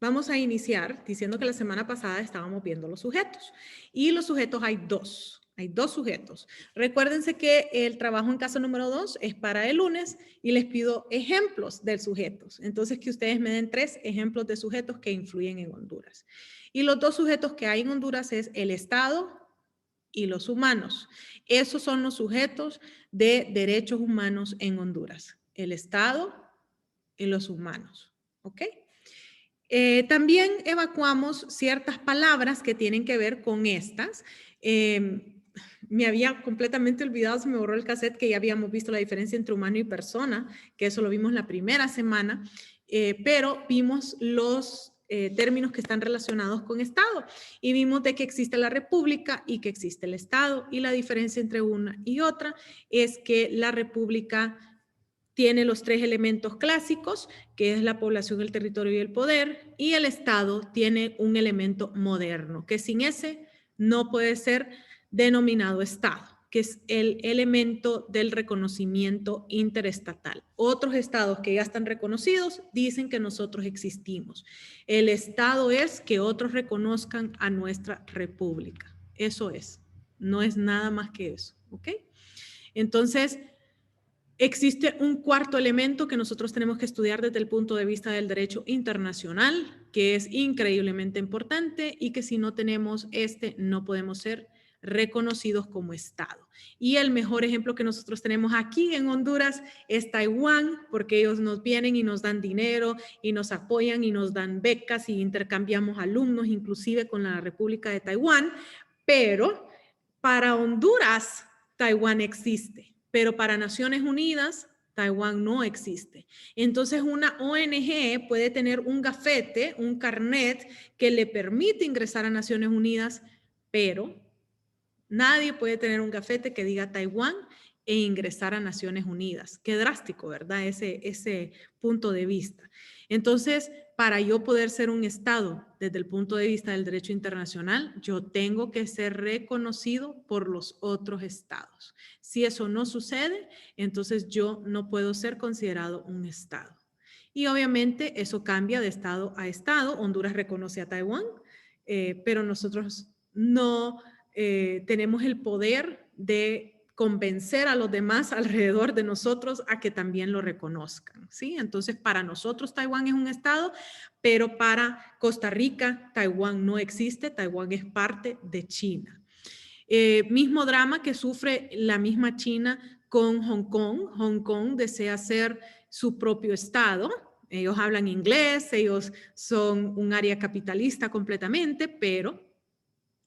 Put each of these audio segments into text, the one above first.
Vamos a iniciar diciendo que la semana pasada estábamos viendo los sujetos. Y los sujetos hay dos. Hay dos sujetos. Recuérdense que el trabajo en caso número 2 es para el lunes y les pido ejemplos de sujetos. Entonces, que ustedes me den 3 ejemplos de sujetos que influyen en Honduras. Y los dos sujetos que hay en Honduras es el Estado y los humanos. Esos son los sujetos de derechos humanos en Honduras. El Estado y los humanos. ¿Ok? También evacuamos ciertas palabras que tienen que ver con estas. Me había completamente olvidado, se me borró el cassette, que ya habíamos visto la diferencia entre humano y persona, que eso lo vimos la primera semana, pero vimos los términos que están relacionados con Estado y vimos de que existe la República y que existe el Estado, y la diferencia entre una y otra es que la República tiene los 3 elementos clásicos, que es la población, el territorio y el poder, y el Estado tiene un elemento moderno, que sin ese no puede ser denominado Estado, que es el elemento del reconocimiento interestatal. Otros estados que ya están reconocidos dicen que nosotros existimos. El Estado es que otros reconozcan a nuestra república. Eso es, no es nada más que eso, ¿ok? Entonces, existe un cuarto elemento que nosotros tenemos que estudiar desde el punto de vista del derecho internacional, que es increíblemente importante y que si no tenemos no podemos ser reconocidos como Estado. Y el mejor ejemplo que nosotros tenemos aquí en Honduras es Taiwán, porque ellos nos vienen y nos dan dinero y nos apoyan y nos dan becas y intercambiamos alumnos, inclusive con la República de Taiwán, pero para Honduras, Taiwán existe. Pero para Naciones Unidas, Taiwán no existe. Entonces, una ONG puede tener un gafete, un carnet que le permite ingresar a Naciones Unidas, pero nadie puede tener un gafete que diga Taiwán e ingresar a Naciones Unidas. Qué drástico, ¿verdad? Ese punto de vista. Entonces, para yo poder ser un Estado desde el punto de vista del derecho internacional, yo tengo que ser reconocido por los otros Estados. Si eso no sucede, entonces yo no puedo ser considerado un Estado. Y obviamente eso cambia de Estado a Estado. Honduras reconoce a Taiwán, pero nosotros no tenemos el poder de convencer a los demás alrededor de nosotros a que también lo reconozcan, ¿sí? Entonces, para nosotros Taiwán es un estado, pero para Costa Rica Taiwán no existe, Taiwán es parte de China. Mismo drama que sufre la misma China con Hong Kong. Hong Kong desea ser su propio estado. Ellos hablan inglés, ellos son un área capitalista completamente, pero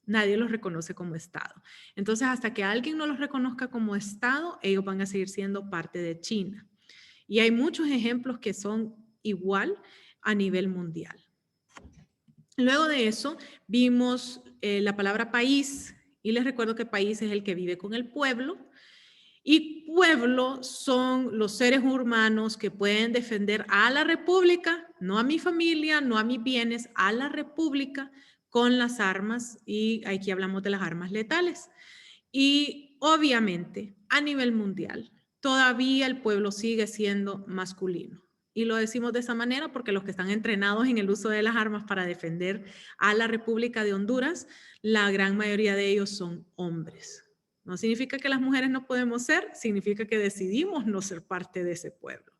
nadie los reconoce como Estado. Entonces, hasta que alguien no los reconozca como Estado, ellos van a seguir siendo parte de China. Y hay muchos ejemplos que son igual a nivel mundial. Luego de eso, vimos la palabra país, y les recuerdo que país es el que vive con el pueblo, y pueblo son los seres humanos que pueden defender a la república, no a mi familia, no a mis bienes, a la república con las armas, y aquí hablamos de las armas letales. Y obviamente a nivel mundial todavía el pueblo sigue siendo masculino. Y lo decimos de esa manera porque los que están entrenados en el uso de las armas para defender a la República de Honduras, la gran mayoría de ellos son hombres. No significa que las mujeres no podemos ser, significa que decidimos no ser parte de ese pueblo.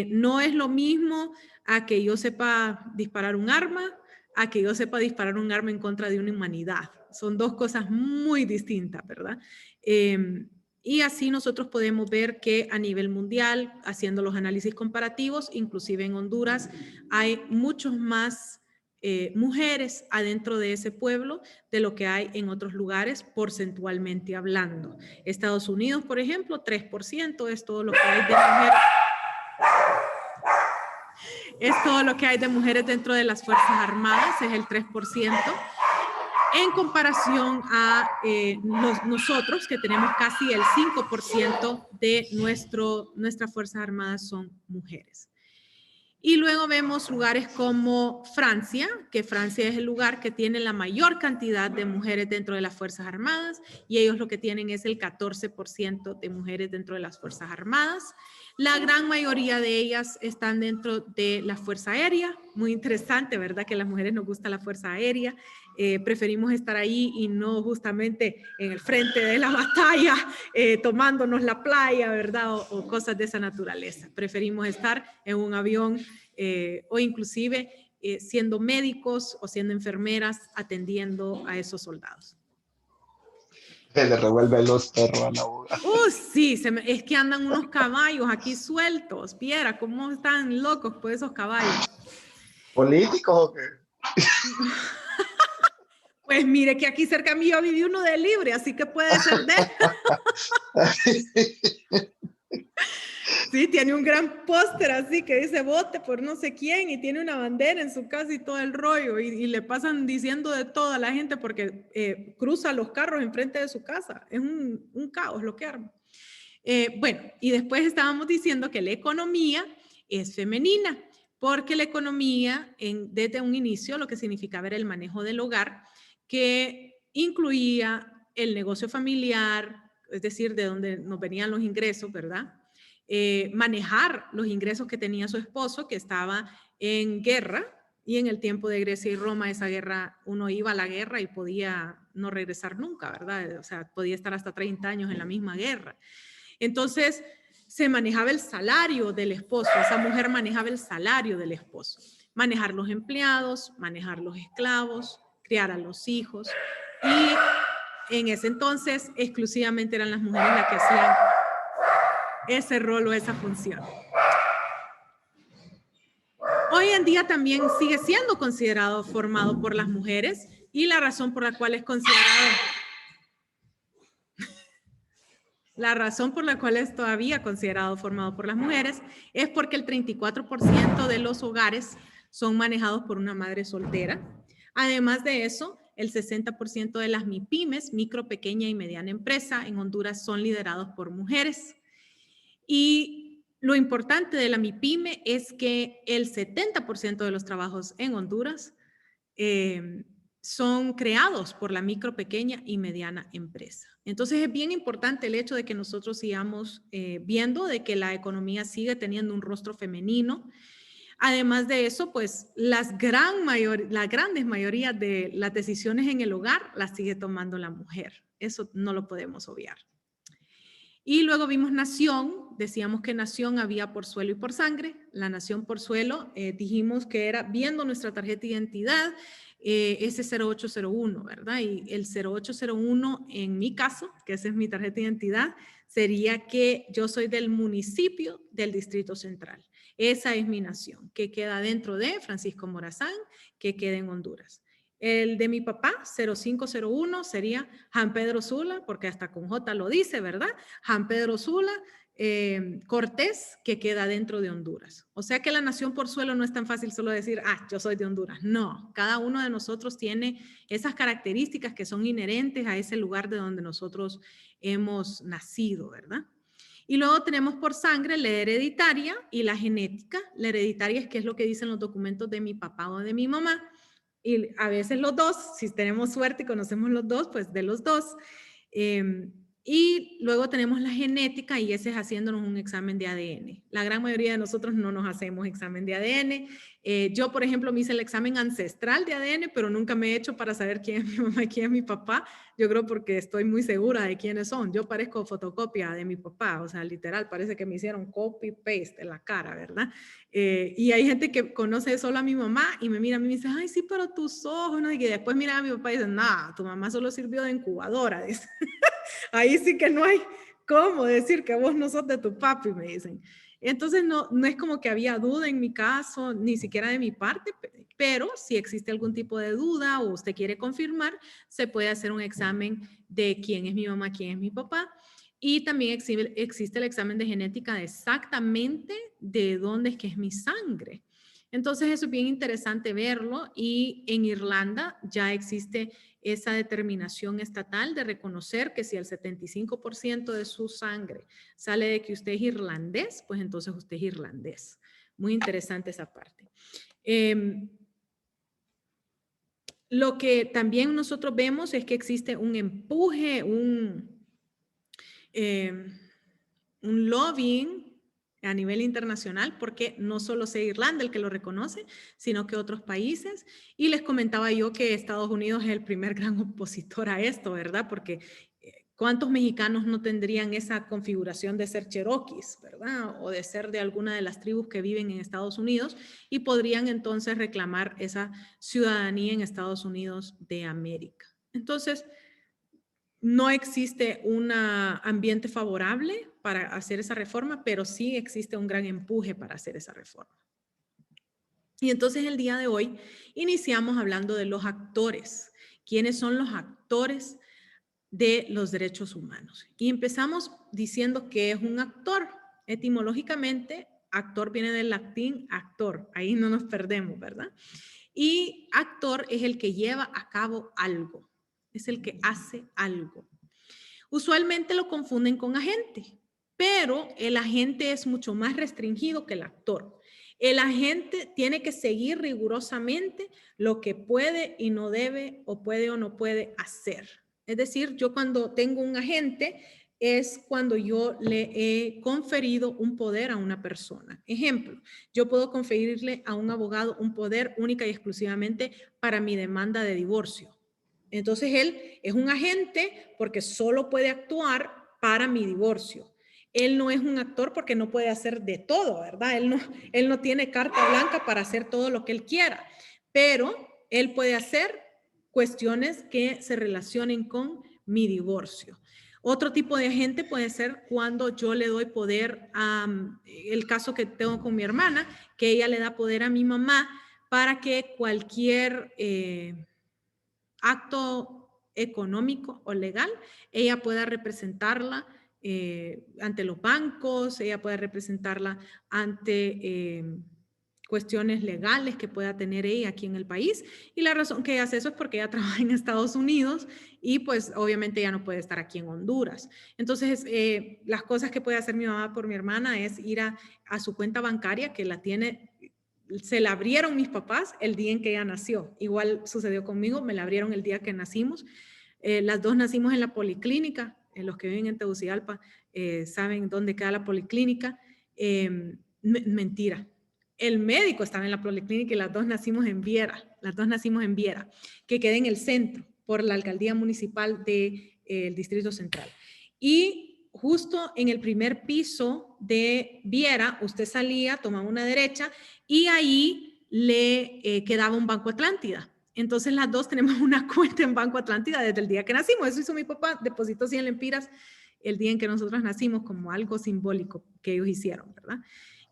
No es lo mismo a que yo sepa disparar un arma, a que yo sepa disparar un arma en contra de una humanidad. Son dos cosas muy distintas, ¿verdad? Y así nosotros podemos ver que a nivel mundial, haciendo los análisis comparativos, inclusive en Honduras, hay muchos más mujeres adentro de ese pueblo de lo que hay en otros lugares, porcentualmente hablando. Estados Unidos, por ejemplo, 3% es todo lo que hay de mujeres. Es todo lo que hay de mujeres dentro de las Fuerzas Armadas, es el 3%, en comparación a nosotros, que tenemos casi el 5% de nuestras Fuerzas Armadas son mujeres. Y luego vemos lugares como Francia, que Francia es el lugar que tiene la mayor cantidad de mujeres dentro de las Fuerzas Armadas, y ellos lo que tienen es el 14% de mujeres dentro de las Fuerzas Armadas. La gran mayoría de ellas están dentro de la Fuerza Aérea. Muy interesante, ¿verdad? Que a las mujeres nos gusta la Fuerza Aérea. Preferimos estar ahí y no justamente en el frente de la batalla, tomándonos la playa, ¿verdad? O cosas de esa naturaleza. Preferimos estar en un avión o inclusive siendo médicos o siendo enfermeras atendiendo a esos soldados. Se le revuelve los perros a la boga. Sí, es que andan unos caballos aquí sueltos. Viera cómo están locos por esos caballos. ¿Políticos o qué? Pues mire que aquí cerca mío viví uno de libre, así que puede ser de... Sí, tiene un gran póster así que dice vote por no sé quién y tiene una bandera en su casa y todo el rollo y le pasan diciendo de toda la gente porque cruza los carros enfrente de su casa. Es un caos lo que arma. Bueno, y después estábamos diciendo que la economía es femenina, porque la economía desde un inicio lo que significaba era el manejo del hogar, que incluía el negocio familiar, es decir, de donde nos venían los ingresos, ¿verdad? Manejar los ingresos que tenía su esposo, que estaba en guerra, y en el tiempo de Grecia y Roma, esa guerra, uno iba a la guerra y podía no regresar nunca, ¿verdad? O sea, podía estar hasta 30 años en la misma guerra. Entonces, se manejaba el salario del esposo, esa mujer manejaba el salario del esposo. Manejar los empleados, manejar los esclavos, criar a los hijos. Y en ese entonces, exclusivamente eran las mujeres las que hacían ese rol o esa función. Hoy en día también sigue siendo considerado formado por las mujeres y la razón por la cual es considerado... La razón por la cual es todavía considerado formado por las mujeres es porque el 34% de los hogares son manejados por una madre soltera. Además de eso, el 60% de las MIPYMES, micro, pequeña y mediana empresa, en Honduras son liderados por mujeres. Y lo importante de la MIPYME es que el 70% de los trabajos en Honduras son creados por la micro, pequeña y mediana empresa. Entonces es bien importante el hecho de que nosotros sigamos viendo de que la economía sigue teniendo un rostro femenino. Además de eso, pues la grandes mayoría de las decisiones en el hogar las sigue tomando la mujer. Eso no lo podemos obviar. Y luego vimos nación, decíamos que nación había por suelo y por sangre. La nación por suelo, dijimos que era viendo nuestra tarjeta de identidad, ese 0801, ¿verdad? Y el 0801 en mi caso, que esa es mi tarjeta de identidad, sería que yo soy del municipio del Distrito Central. Esa es mi nación, que queda dentro de Francisco Morazán, que queda en Honduras. El de mi papá, 0501, sería San Pedro Sula, porque hasta con J lo dice, ¿verdad? San Pedro Sula, Cortés, que queda dentro de Honduras. O sea que la nación por suelo no es tan fácil solo decir, yo soy de Honduras. No, cada uno de nosotros tiene esas características que son inherentes a ese lugar de donde nosotros hemos nacido, ¿verdad? Y luego tenemos por sangre la hereditaria y la genética. La hereditaria es que es lo que dicen los documentos de mi papá o de mi mamá. Y a veces los dos, si tenemos suerte y conocemos los dos, pues de los dos. Y luego tenemos la genética y ese es haciéndonos un examen de ADN. La gran mayoría de nosotros no nos hacemos examen de ADN. Yo, por ejemplo, me hice el examen ancestral de ADN, pero nunca me he hecho para saber quién es mi mamá y quién es mi papá. Yo creo porque estoy muy segura de quiénes son. Yo parezco fotocopia de mi papá, o sea, literal, parece que me hicieron copy-paste en la cara, ¿verdad? Y hay gente que conoce solo a mi mamá y me mira a mí y me dice, ay, sí, pero tus ojos, ¿no? Y que después mira a mi papá y dice, nada, tu mamá solo sirvió de incubadora, dice. Ahí sí que no hay cómo decir que vos no sos de tu papi, me dicen. Entonces no es como que había duda en mi caso, ni siquiera de mi parte, pero si existe algún tipo de duda o usted quiere confirmar, se puede hacer un examen de quién es mi mamá, quién es mi papá. Y también existe el examen de genética de exactamente de dónde es que es mi sangre. Entonces eso es bien interesante verlo y en Irlanda ya existe esa determinación estatal de reconocer que si el 75% de su sangre sale de que usted es irlandés, pues entonces usted es irlandés. Muy interesante esa parte. Lo que también nosotros vemos es que existe un empuje, un lobbying a nivel internacional, porque no solo sea Irlanda el que lo reconoce, sino que otros países. Y les comentaba yo que Estados Unidos es el primer gran opositor a esto, ¿verdad? Porque ¿cuántos mexicanos no tendrían esa configuración de ser cherokees, ¿verdad? O de ser de alguna de las tribus que viven en Estados Unidos y podrían entonces reclamar esa ciudadanía en Estados Unidos de América. Entonces, no existe un ambiente favorable para hacer esa reforma, pero sí existe un gran empuje para hacer esa reforma. Y entonces el día de hoy iniciamos hablando de los actores. ¿Quiénes son los actores de los derechos humanos? Y empezamos diciendo que es un actor. Etimológicamente, actor viene del latín actor. Ahí no nos perdemos, ¿verdad? Y actor es el que lleva a cabo algo. Es el que hace algo. Usualmente lo confunden con agente, pero el agente es mucho más restringido que el actor. El agente tiene que seguir rigurosamente lo que puede y no debe o puede o no puede hacer. Es decir, yo cuando tengo un agente es cuando yo le he conferido un poder a una persona. Ejemplo, yo puedo conferirle a un abogado un poder única y exclusivamente para mi demanda de divorcio. Entonces él es un agente porque solo puede actuar para mi divorcio. Él no es un actor porque no puede hacer de todo, ¿verdad? Él no tiene carta blanca para hacer todo lo que él quiera, pero él puede hacer cuestiones que se relacionen con mi divorcio. Otro tipo de agente puede ser cuando yo le doy poder a el caso que tengo con mi hermana, que ella le da poder a mi mamá para que cualquier acto económico o legal, ella pueda representarla ante los bancos, ella puede representarla ante cuestiones legales que pueda tener ella aquí en el país. Y la razón que ella hace eso es porque ella trabaja en Estados Unidos y pues obviamente ella no puede estar aquí en Honduras. Entonces, las cosas que puede hacer mi mamá por mi hermana es ir a su cuenta bancaria, que la tiene, se la abrieron mis papás el día en que ella nació. Igual sucedió conmigo, me la abrieron el día que nacimos. Las dos nacimos en la policlínica. Los que viven en Tegucigalpa saben dónde queda la policlínica. Mentira. El médico estaba en la policlínica y las dos nacimos en Viera. Las dos nacimos en Viera, que queda en el centro por la alcaldía municipal del Distrito Central. Y justo en el primer piso de Viera, usted salía, tomaba una derecha y ahí le quedaba un Banco Atlántida. Entonces las dos tenemos una cuenta en Banco Atlántida desde el día que nacimos. Eso hizo mi papá, depositó 100 lempiras el día en que nosotros nacimos como algo simbólico que ellos hicieron, ¿verdad?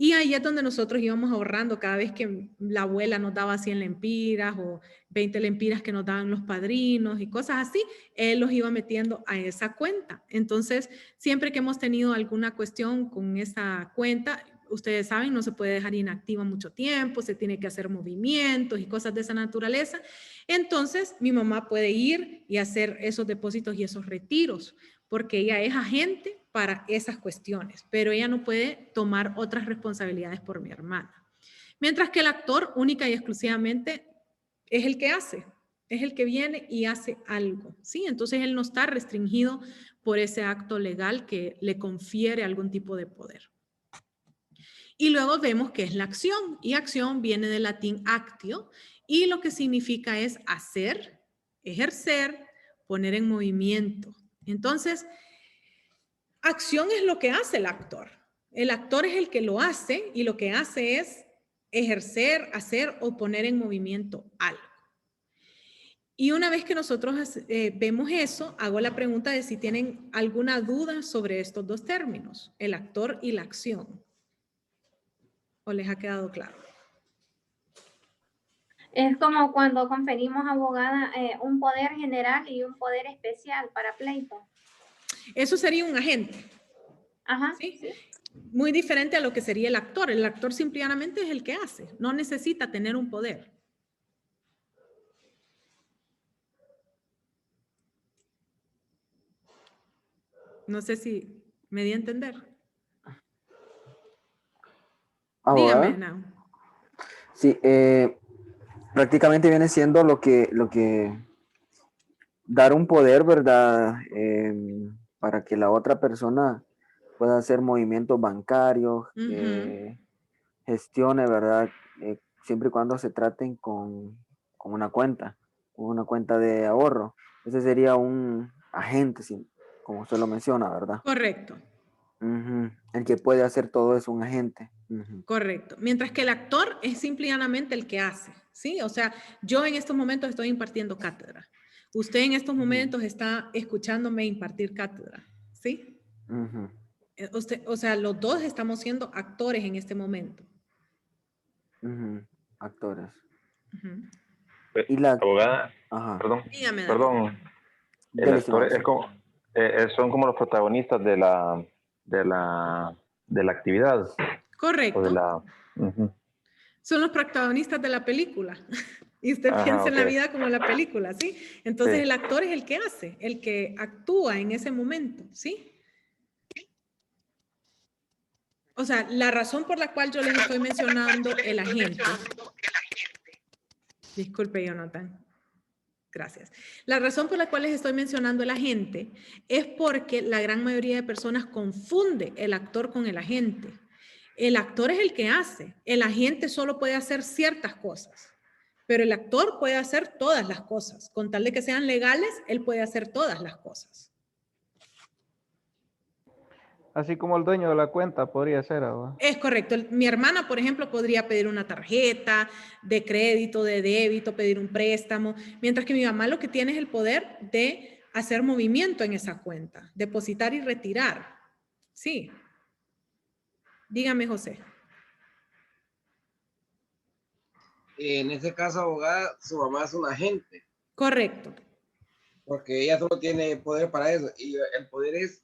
Y ahí es donde nosotros íbamos ahorrando cada vez que la abuela nos daba 100 lempiras o 20 lempiras que nos daban los padrinos y cosas así, él los iba metiendo a esa cuenta. Entonces, siempre que hemos tenido alguna cuestión con esa cuenta, ustedes saben, no se puede dejar inactiva mucho tiempo, se tiene que hacer movimientos y cosas de esa naturaleza. Entonces, mi mamá puede ir y hacer esos depósitos y esos retiros, porque ella es agente para esas cuestiones, pero ella no puede tomar otras responsabilidades por mi hermana. Mientras que el actor única y exclusivamente es el que hace, es el que viene y hace algo, ¿sí? Entonces él no está restringido por ese acto legal que le confiere algún tipo de poder. Y luego vemos que es la acción, y acción viene del latín actio, y lo que significa es hacer, ejercer, poner en movimiento. Entonces, acción es lo que hace el actor. El actor es el que lo hace, y lo que hace es ejercer, hacer o poner en movimiento algo. Y una vez que nosotros vemos eso, hago la pregunta de si tienen alguna duda sobre estos dos términos, el actor y la acción. ¿O les ha quedado claro? Es como cuando conferimos, abogada, un poder general y un poder especial para pleito. Eso sería un agente. Ajá, ¿sí? ¿sí? Muy diferente a lo que sería el actor. El actor simplemente es el que hace, no necesita tener un poder. No sé si me di a entender. Abogada. Dígame, Nao. Sí, prácticamente viene siendo lo que dar un poder, ¿verdad? Para que la otra persona puede hacer movimientos bancarios, gestione, ¿verdad? Siempre y cuando se traten con una cuenta de ahorro. Ese sería un agente, como usted lo menciona, ¿verdad? Correcto. El que puede hacer todo es un agente. Correcto. Mientras que el actor es simplemente el que hace, ¿sí? O sea, yo en estos momentos estoy impartiendo cátedra. Usted en estos momentos está escuchándome impartir cátedra, ¿sí? Usted, o sea, los dos estamos siendo actores en este momento. Actores. Y la abogada, Ajá. perdón, Dígame, David. perdón, el actor es como, son como los protagonistas de la actividad. Correcto. O de la, Son los protagonistas de la película. Y usted piensa en la vida como la película, ¿sí? Entonces Sí. el actor es el que hace, el que actúa en ese momento, ¿sí? O sea, la razón por la cual yo les estoy mencionando el agente. Disculpe, Jonathan. Gracias. La razón por la cual les estoy mencionando el agente es porque la gran mayoría de personas confunde el actor con el agente. El actor es el que hace. El agente solo puede hacer ciertas cosas. Pero el actor puede hacer todas las cosas. Con tal de que sean legales, él puede hacer todas las cosas. Así como el dueño de la cuenta podría ser, ¿verdad? Es correcto. Mi hermana, por ejemplo, podría pedir una tarjeta de crédito, de débito, pedir un préstamo, mientras que mi mamá lo que tiene es el poder de hacer movimiento en esa cuenta, depositar y retirar. Sí. Dígame, José. En ese caso, abogada, su mamá es un agente. Correcto. Porque ella solo tiene poder para eso. Y el poder es,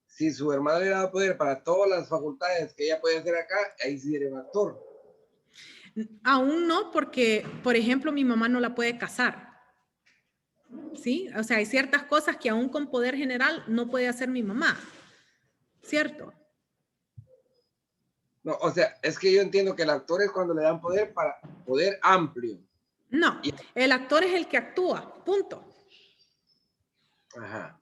si su hermana le da poder para todas las facultades que ella puede hacer acá, ahí sí sería un actor. Aún no, porque, por ejemplo, mi mamá no la puede casar. ¿Sí? O sea, hay ciertas cosas que aún con poder general no puede hacer mi mamá. ¿Cierto? No, o sea, es que yo entiendo que el actor es cuando le dan poder para poder amplio. No, el actor es el que actúa, punto. Ajá.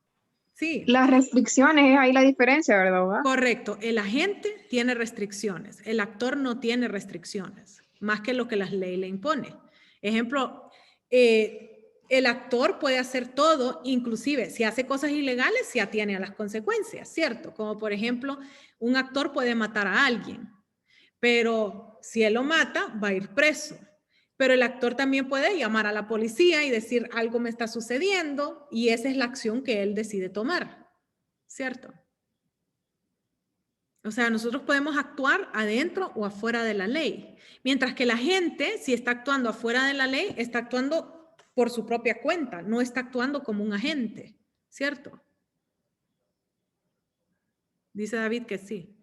Sí. Las restricciones, es ahí la diferencia, ¿verdad? Correcto, el agente tiene restricciones, el actor no tiene restricciones, más que lo que la ley le impone. Ejemplo, el actor puede hacer todo, inclusive si hace cosas ilegales, se atiene a las consecuencias, ¿cierto? Como por ejemplo, un actor puede matar a alguien, pero si él lo mata, va a ir preso. Pero el actor también puede llamar a la policía y decir algo me está sucediendo y esa es la acción que él decide tomar, ¿cierto? O sea, nosotros podemos actuar adentro o afuera de la ley, mientras que la gente, si está actuando afuera de la ley, está actuando por su propia cuenta, no está actuando como un agente, ¿cierto? Dice David que sí.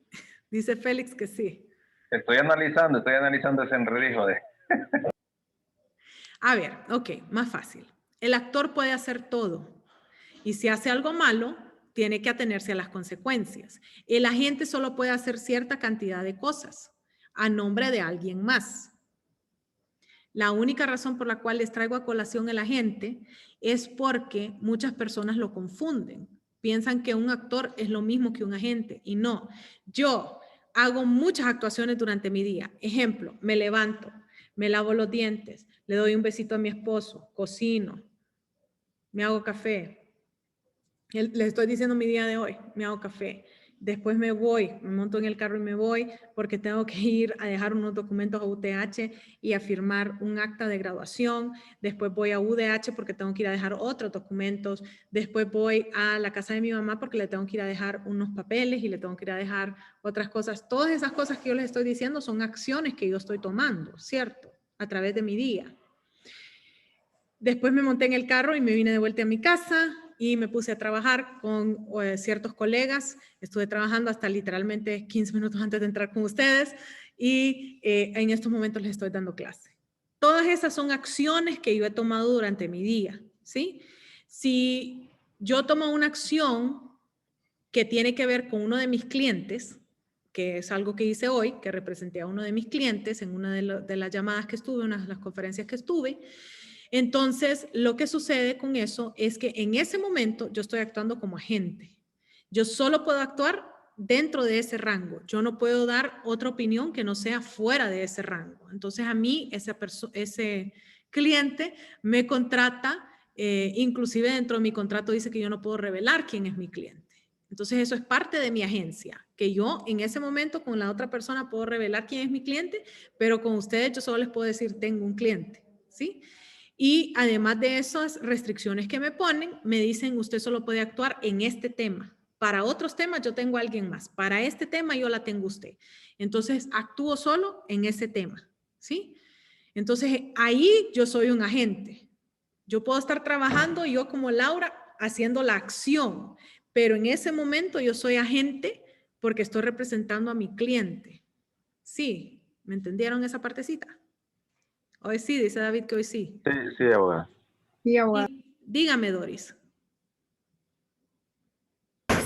Dice Félix que sí. Estoy analizando ese enredijo de... A ver, ok, más fácil. El actor puede hacer todo y si hace algo malo, tiene que atenerse a las consecuencias. El agente solo puede hacer cierta cantidad de cosas a nombre de alguien más. La única razón por la cual les traigo a colación el agente es porque muchas personas lo confunden. Piensan que un actor es lo mismo que un agente y no. Yo hago muchas actuaciones durante mi día. Ejemplo, me levanto, me lavo los dientes, le doy un besito a mi esposo, cocino, me hago café. Les estoy diciendo mi día de hoy, me hago café. Después me voy, me monto en el carro y me voy porque tengo que ir a dejar unos documentos a UTH y a firmar un acta de graduación. Después voy a UDH porque tengo que ir a dejar otros documentos. Después voy a la casa de mi mamá porque le tengo que ir a dejar unos papeles y le tengo que ir a dejar otras cosas. Todas esas cosas que yo les estoy diciendo son acciones que yo estoy tomando, ¿cierto? A través de mi día. Después me monté en el carro y me vine de vuelta a mi casa y me puse a trabajar con ciertos colegas. Estuve trabajando hasta literalmente 15 minutos antes de entrar con ustedes y en estos momentos les estoy dando clase. Todas esas son acciones que yo he tomado durante mi día, ¿sí? Si yo tomo una acción que tiene que ver con uno de mis clientes, que es algo que hice hoy, que representé a uno de mis clientes en una de las llamadas que estuve, una de las conferencias que estuve, entonces, lo que sucede con eso es que en ese momento yo estoy actuando como agente. Yo solo puedo actuar dentro de ese rango. Yo no puedo dar otra opinión que no sea fuera de ese rango. Entonces a mí ese cliente me contrata, inclusive dentro de mi contrato dice que yo no puedo revelar quién es mi cliente. Entonces eso es parte de mi agencia, que yo en ese momento con la otra persona puedo revelar quién es mi cliente, pero con ustedes yo solo les puedo decir tengo un cliente, ¿sí? Y además de esas restricciones que me ponen, me dicen usted solo puede actuar en este tema. Para otros temas yo tengo a alguien más. Para este tema yo la tengo usted. Entonces actúo solo en ese tema, ¿sí? Entonces ahí yo soy un agente. Yo puedo estar trabajando yo como Laura haciendo la acción, pero en ese momento yo soy agente porque estoy representando a mi cliente. Sí, ¿me entendieron esa partecita? Hoy sí, dice David que hoy sí. Sí, sí, abogada. Sí, abogada. Dígame, Doris.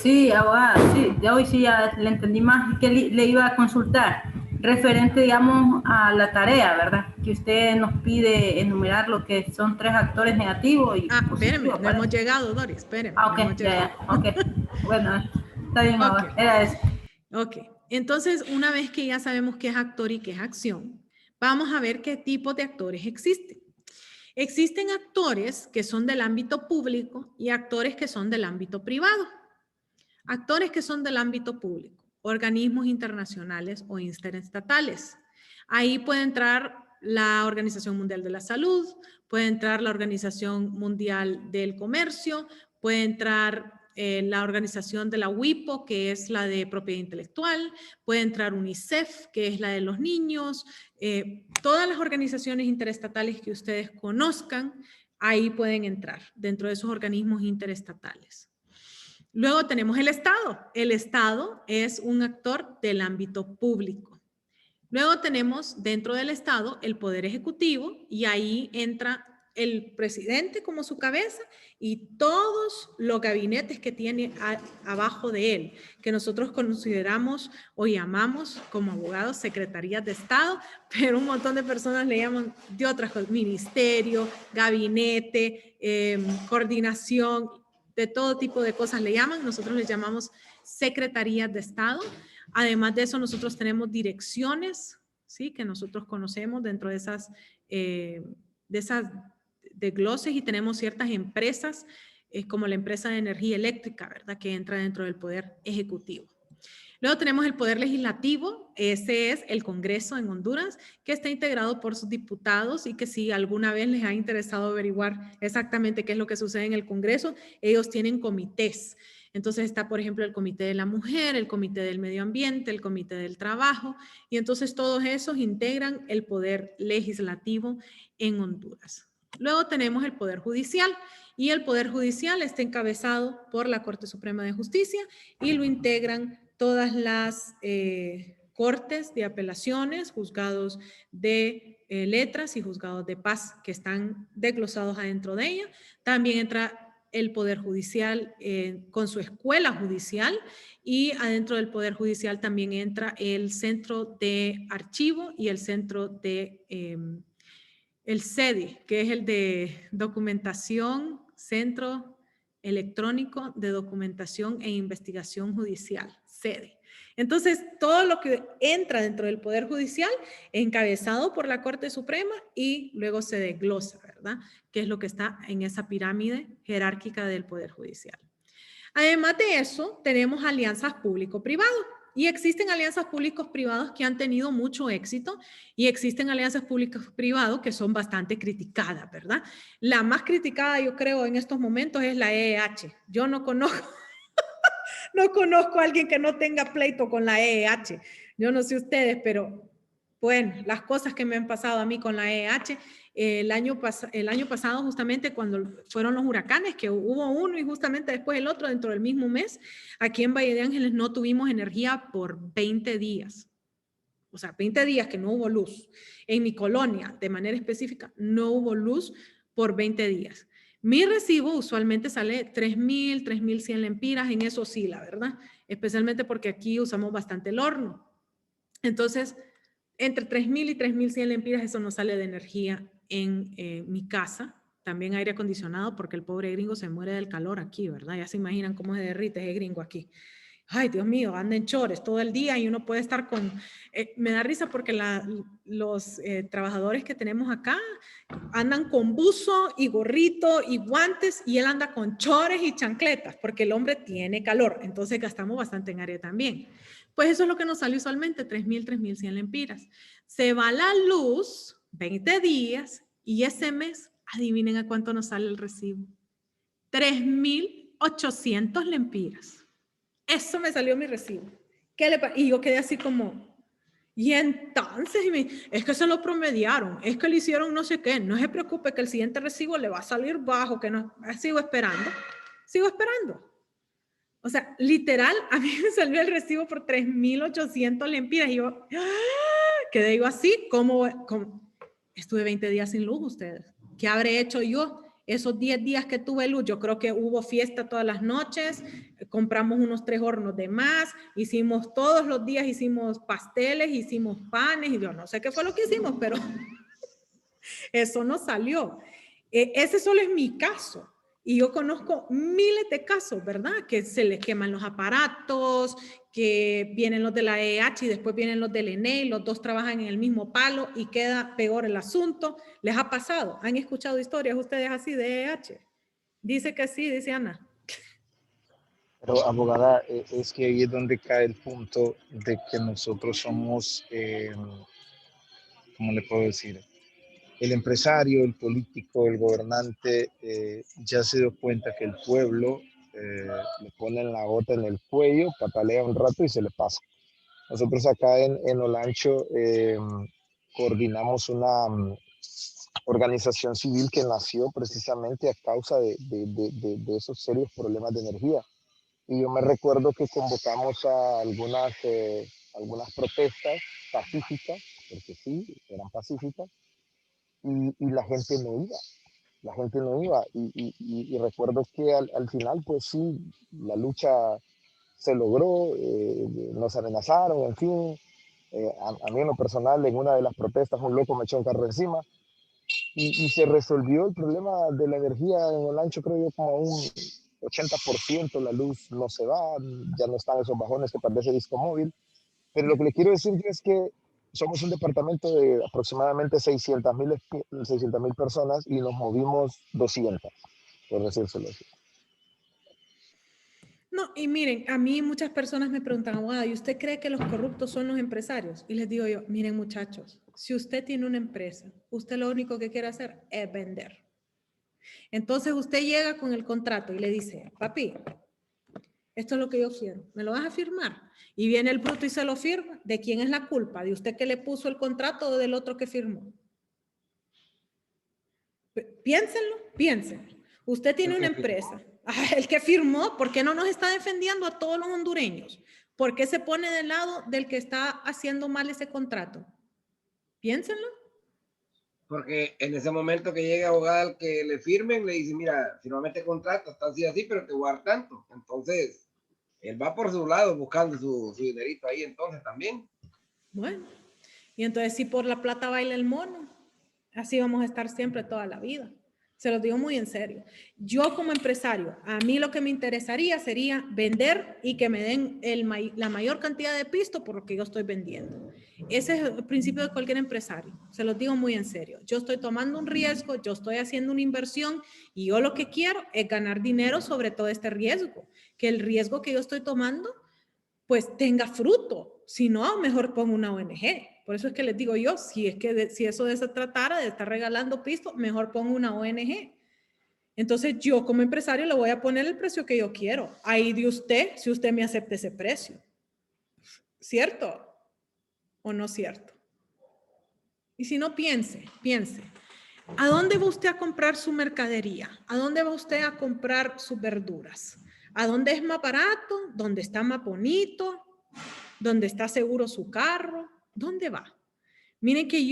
Sí, abogada, sí, de hoy sí ya le entendí más que le iba a consultar referente, digamos, a la tarea, ¿verdad? Que usted nos pide enumerar lo que son 3 actores negativos y espérenme, no hemos llegado, Doris, espérenme. Ah, ok, ya, ok. Bueno, está bien, abogada, Ok. era eso. Ok, entonces una vez que ya sabemos qué es actor y qué es acción, vamos a ver qué tipos de actores existen. Existen actores que son del ámbito público y actores que son del ámbito privado. Actores que son del ámbito público, organismos internacionales o interestatales. Ahí puede entrar la Organización Mundial de la Salud, puede entrar la Organización Mundial del Comercio, puede entrar la organización de la WIPO, que es la de propiedad intelectual, puede entrar UNICEF, que es la de los niños, todas las organizaciones interestatales que ustedes conozcan, ahí pueden entrar dentro de esos organismos interestatales. Luego tenemos el Estado. El Estado es un actor del ámbito público. Luego tenemos dentro del Estado el Poder Ejecutivo y ahí entra el presidente como su cabeza y todos los gabinetes que tiene abajo de él, que nosotros consideramos o llamamos como abogados secretarías de Estado, pero un montón de personas le llaman de otras cosas, ministerio, gabinete, coordinación, de todo tipo de cosas le llaman, nosotros les llamamos secretarías de Estado. Además de eso, nosotros tenemos direcciones, ¿sí? Que nosotros conocemos dentro de esas desgloses y tenemos ciertas empresas, como la empresa de energía eléctrica, ¿verdad? Que entra dentro del poder ejecutivo. Luego tenemos el poder legislativo, ese es el Congreso en Honduras, que está integrado por sus diputados y que si alguna vez les ha interesado averiguar exactamente qué es lo que sucede en el Congreso, ellos tienen comités. Entonces está, por ejemplo, el Comité de la Mujer, el Comité del Medio Ambiente, el Comité del Trabajo, y entonces todos esos integran el poder legislativo en Honduras. Luego tenemos el Poder Judicial, y el Poder Judicial está encabezado por la Corte Suprema de Justicia y lo integran todas las cortes de apelaciones, juzgados de letras y juzgados de paz que están desglosados adentro de ella. También entra el Poder Judicial con su escuela judicial y adentro del Poder Judicial también entra el Centro de Archivo y el Centro de el CEDI, que es el de Documentación, Centro Electrónico de Documentación e Investigación Judicial, CEDI. Entonces, todo lo que entra dentro del Poder Judicial, encabezado por la Corte Suprema y luego se desglosa, ¿verdad? Que es lo que está en esa pirámide jerárquica del Poder Judicial. Además de eso, tenemos alianzas público-privado. Y existen alianzas públicos-privados que han tenido mucho éxito y existen alianzas públicos-privados que son bastante criticadas, ¿verdad? La más criticada, yo creo, en estos momentos es la EEH. Yo no conozco, no conozco a alguien que no tenga pleito con la EEH. Yo no sé ustedes, pero bueno, las cosas que me han pasado a mí con la EEH, el año pasado justamente cuando fueron los huracanes, que hubo uno y justamente después el otro dentro del mismo mes, aquí en Valle de Ángeles no tuvimos energía por 20 días. O sea, 20 días que no hubo luz. En mi colonia, de manera específica, no hubo luz por 20 días. Mi recibo usualmente sale 3,000, 3,100 lempiras, en eso sí, la verdad, especialmente porque aquí usamos bastante el horno. Entonces, entre 3,000 y 3,100 lempiras, eso no sale de energía en mi casa. También aire acondicionado, porque el pobre gringo se muere del calor aquí, ¿verdad? Ya se imaginan cómo se derrite ese gringo aquí. ay, Dios mío, anda en chores todo el día y uno puede estar con... me da risa porque los trabajadores que tenemos acá andan con buzo y gorrito y guantes y él anda con chores y chancletas porque el hombre tiene calor. Entonces gastamos bastante en área también. Pues eso es lo que nos sale usualmente, 3,000, 3,100 lempiras. Se va la luz 20 días y ese mes, adivinen a cuánto nos sale el recibo. 3,800 lempiras. Eso me salió mi recibo. Y yo quedé así como, y entonces, es que se lo promediaron, es que le hicieron no sé qué, no se preocupe que el siguiente recibo le va a salir bajo, que no, sigo esperando. O sea, literal, a mí me salió el recibo por 3,800 lempiras y yo quedé yo así, como estuve 20 días sin luz ustedes. ¿Qué habré hecho yo? Esos 10 días que tuve luz, yo creo que hubo fiesta todas las noches, compramos unos 3 hornos de más, hicimos todos los días, hicimos pasteles, hicimos panes, y yo no sé qué fue lo que hicimos, pero eso no salió. Ese solo es mi caso. Y yo conozco miles de casos, ¿verdad? Que se les queman los aparatos, que vienen los de la EH y después vienen los del ENEI, los dos trabajan en el mismo palo y queda peor el asunto. ¿Les ha pasado? ¿Han escuchado historias ustedes así de EH? Dice que sí, dice Ana. Pero abogada, es que ahí es donde cae el punto de que nosotros somos, ¿cómo le puedo decir? El empresario, el político, el gobernante ya se dio cuenta que el pueblo le ponen la gota en el cuello, patalea un rato y se le pasa. Nosotros acá en Olancho coordinamos una organización civil que nació precisamente a causa de esos serios problemas de energía. Y yo me recuerdo que convocamos a algunas protestas pacíficas, porque sí, eran pacíficas, y la gente no iba, y recuerdo que al final, pues sí, la lucha se logró, nos amenazaron, en fin, a mí en lo personal, en una de las protestas, un loco me echó un carro encima, y se resolvió el problema de la energía en Olancho, creo yo, como un 80%, la luz no se va, ya no están esos bajones que parece disco móvil, pero lo que le quiero decir es que somos un departamento de aproximadamente 600,000 personas y nos movimos 200, por decírselo así. No, y miren, a mí muchas personas me preguntan, ¿y usted cree que los corruptos son los empresarios? Y les digo yo, miren muchachos, si usted tiene una empresa, usted lo único que quiere hacer es vender. Entonces usted llega con el contrato y le dice, papi, esto es lo que yo quiero, ¿me lo vas a firmar? Y viene el bruto y se lo firma. ¿De quién es la culpa? ¿De usted que le puso el contrato o del otro que firmó? Piénsenlo. Usted tiene una empresa. El que firmó, ¿por qué no nos está defendiendo a todos los hondureños? ¿Por qué se pone del lado del que está haciendo mal ese contrato? Piénsenlo. Porque en ese momento que llegue abogado al que le firmen, le dice, mira, firmame este contrato, está así, pero te voy a dar tanto. Entonces, él va por su lado buscando su dinerito ahí entonces también. Bueno, y entonces si por la plata baila el mono, así vamos a estar siempre toda la vida. Se los digo muy en serio. Yo como empresario, a mí lo que me interesaría sería vender y que me den la mayor cantidad de pisto por lo que yo estoy vendiendo. Ese es el principio de cualquier empresario. Se los digo muy en serio. Yo estoy tomando un riesgo, yo estoy haciendo una inversión y yo lo que quiero es ganar dinero sobre todo este riesgo. Que el riesgo que yo estoy tomando pues tenga fruto. Si no, mejor pongo una ONG. Por eso es que les digo yo, si eso se tratara de estar regalando pisto, mejor pongo una ONG. Entonces yo como empresario le voy a poner el precio que yo quiero. Ahí de usted, si usted me acepta ese precio. ¿Cierto o no cierto? Y si no, piense. ¿A dónde va usted a comprar su mercadería? ¿A dónde va usted a comprar sus verduras? ¿A dónde es más barato? ¿Dónde está más bonito? ¿Dónde está seguro su carro? ¿Dónde va? Miren que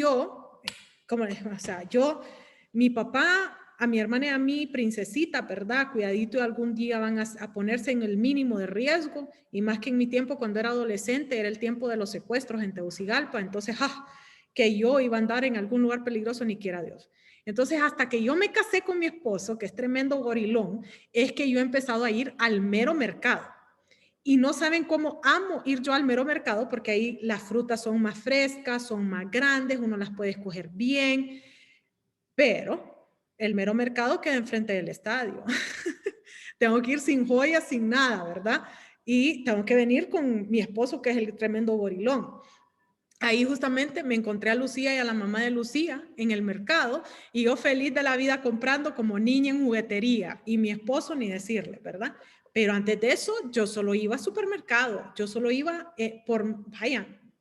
mi papá, a mi hermana y a mí, princesita, ¿verdad? Cuidadito, algún día van a ponerse en el mínimo de riesgo, y más que en mi tiempo cuando era adolescente, era el tiempo de los secuestros en Tegucigalpa, entonces, que yo iba a andar en algún lugar peligroso, ni quiera Dios. Entonces, hasta que yo me casé con mi esposo, que es tremendo gorilón, es que yo he empezado a ir al mero mercado. Y no saben cómo amo ir yo al mero mercado, porque ahí las frutas son más frescas, son más grandes, uno las puede escoger bien, pero el mero mercado queda enfrente del estadio. Tengo que ir sin joyas, sin nada, ¿verdad? Y tengo que venir con mi esposo, que es el tremendo gorilón. Ahí justamente me encontré a Lucía y a la mamá de Lucía en el mercado, y yo feliz de la vida comprando como niña en juguetería, y mi esposo ni decirle, ¿verdad? Pero antes de eso, yo solo iba al supermercado, yo solo iba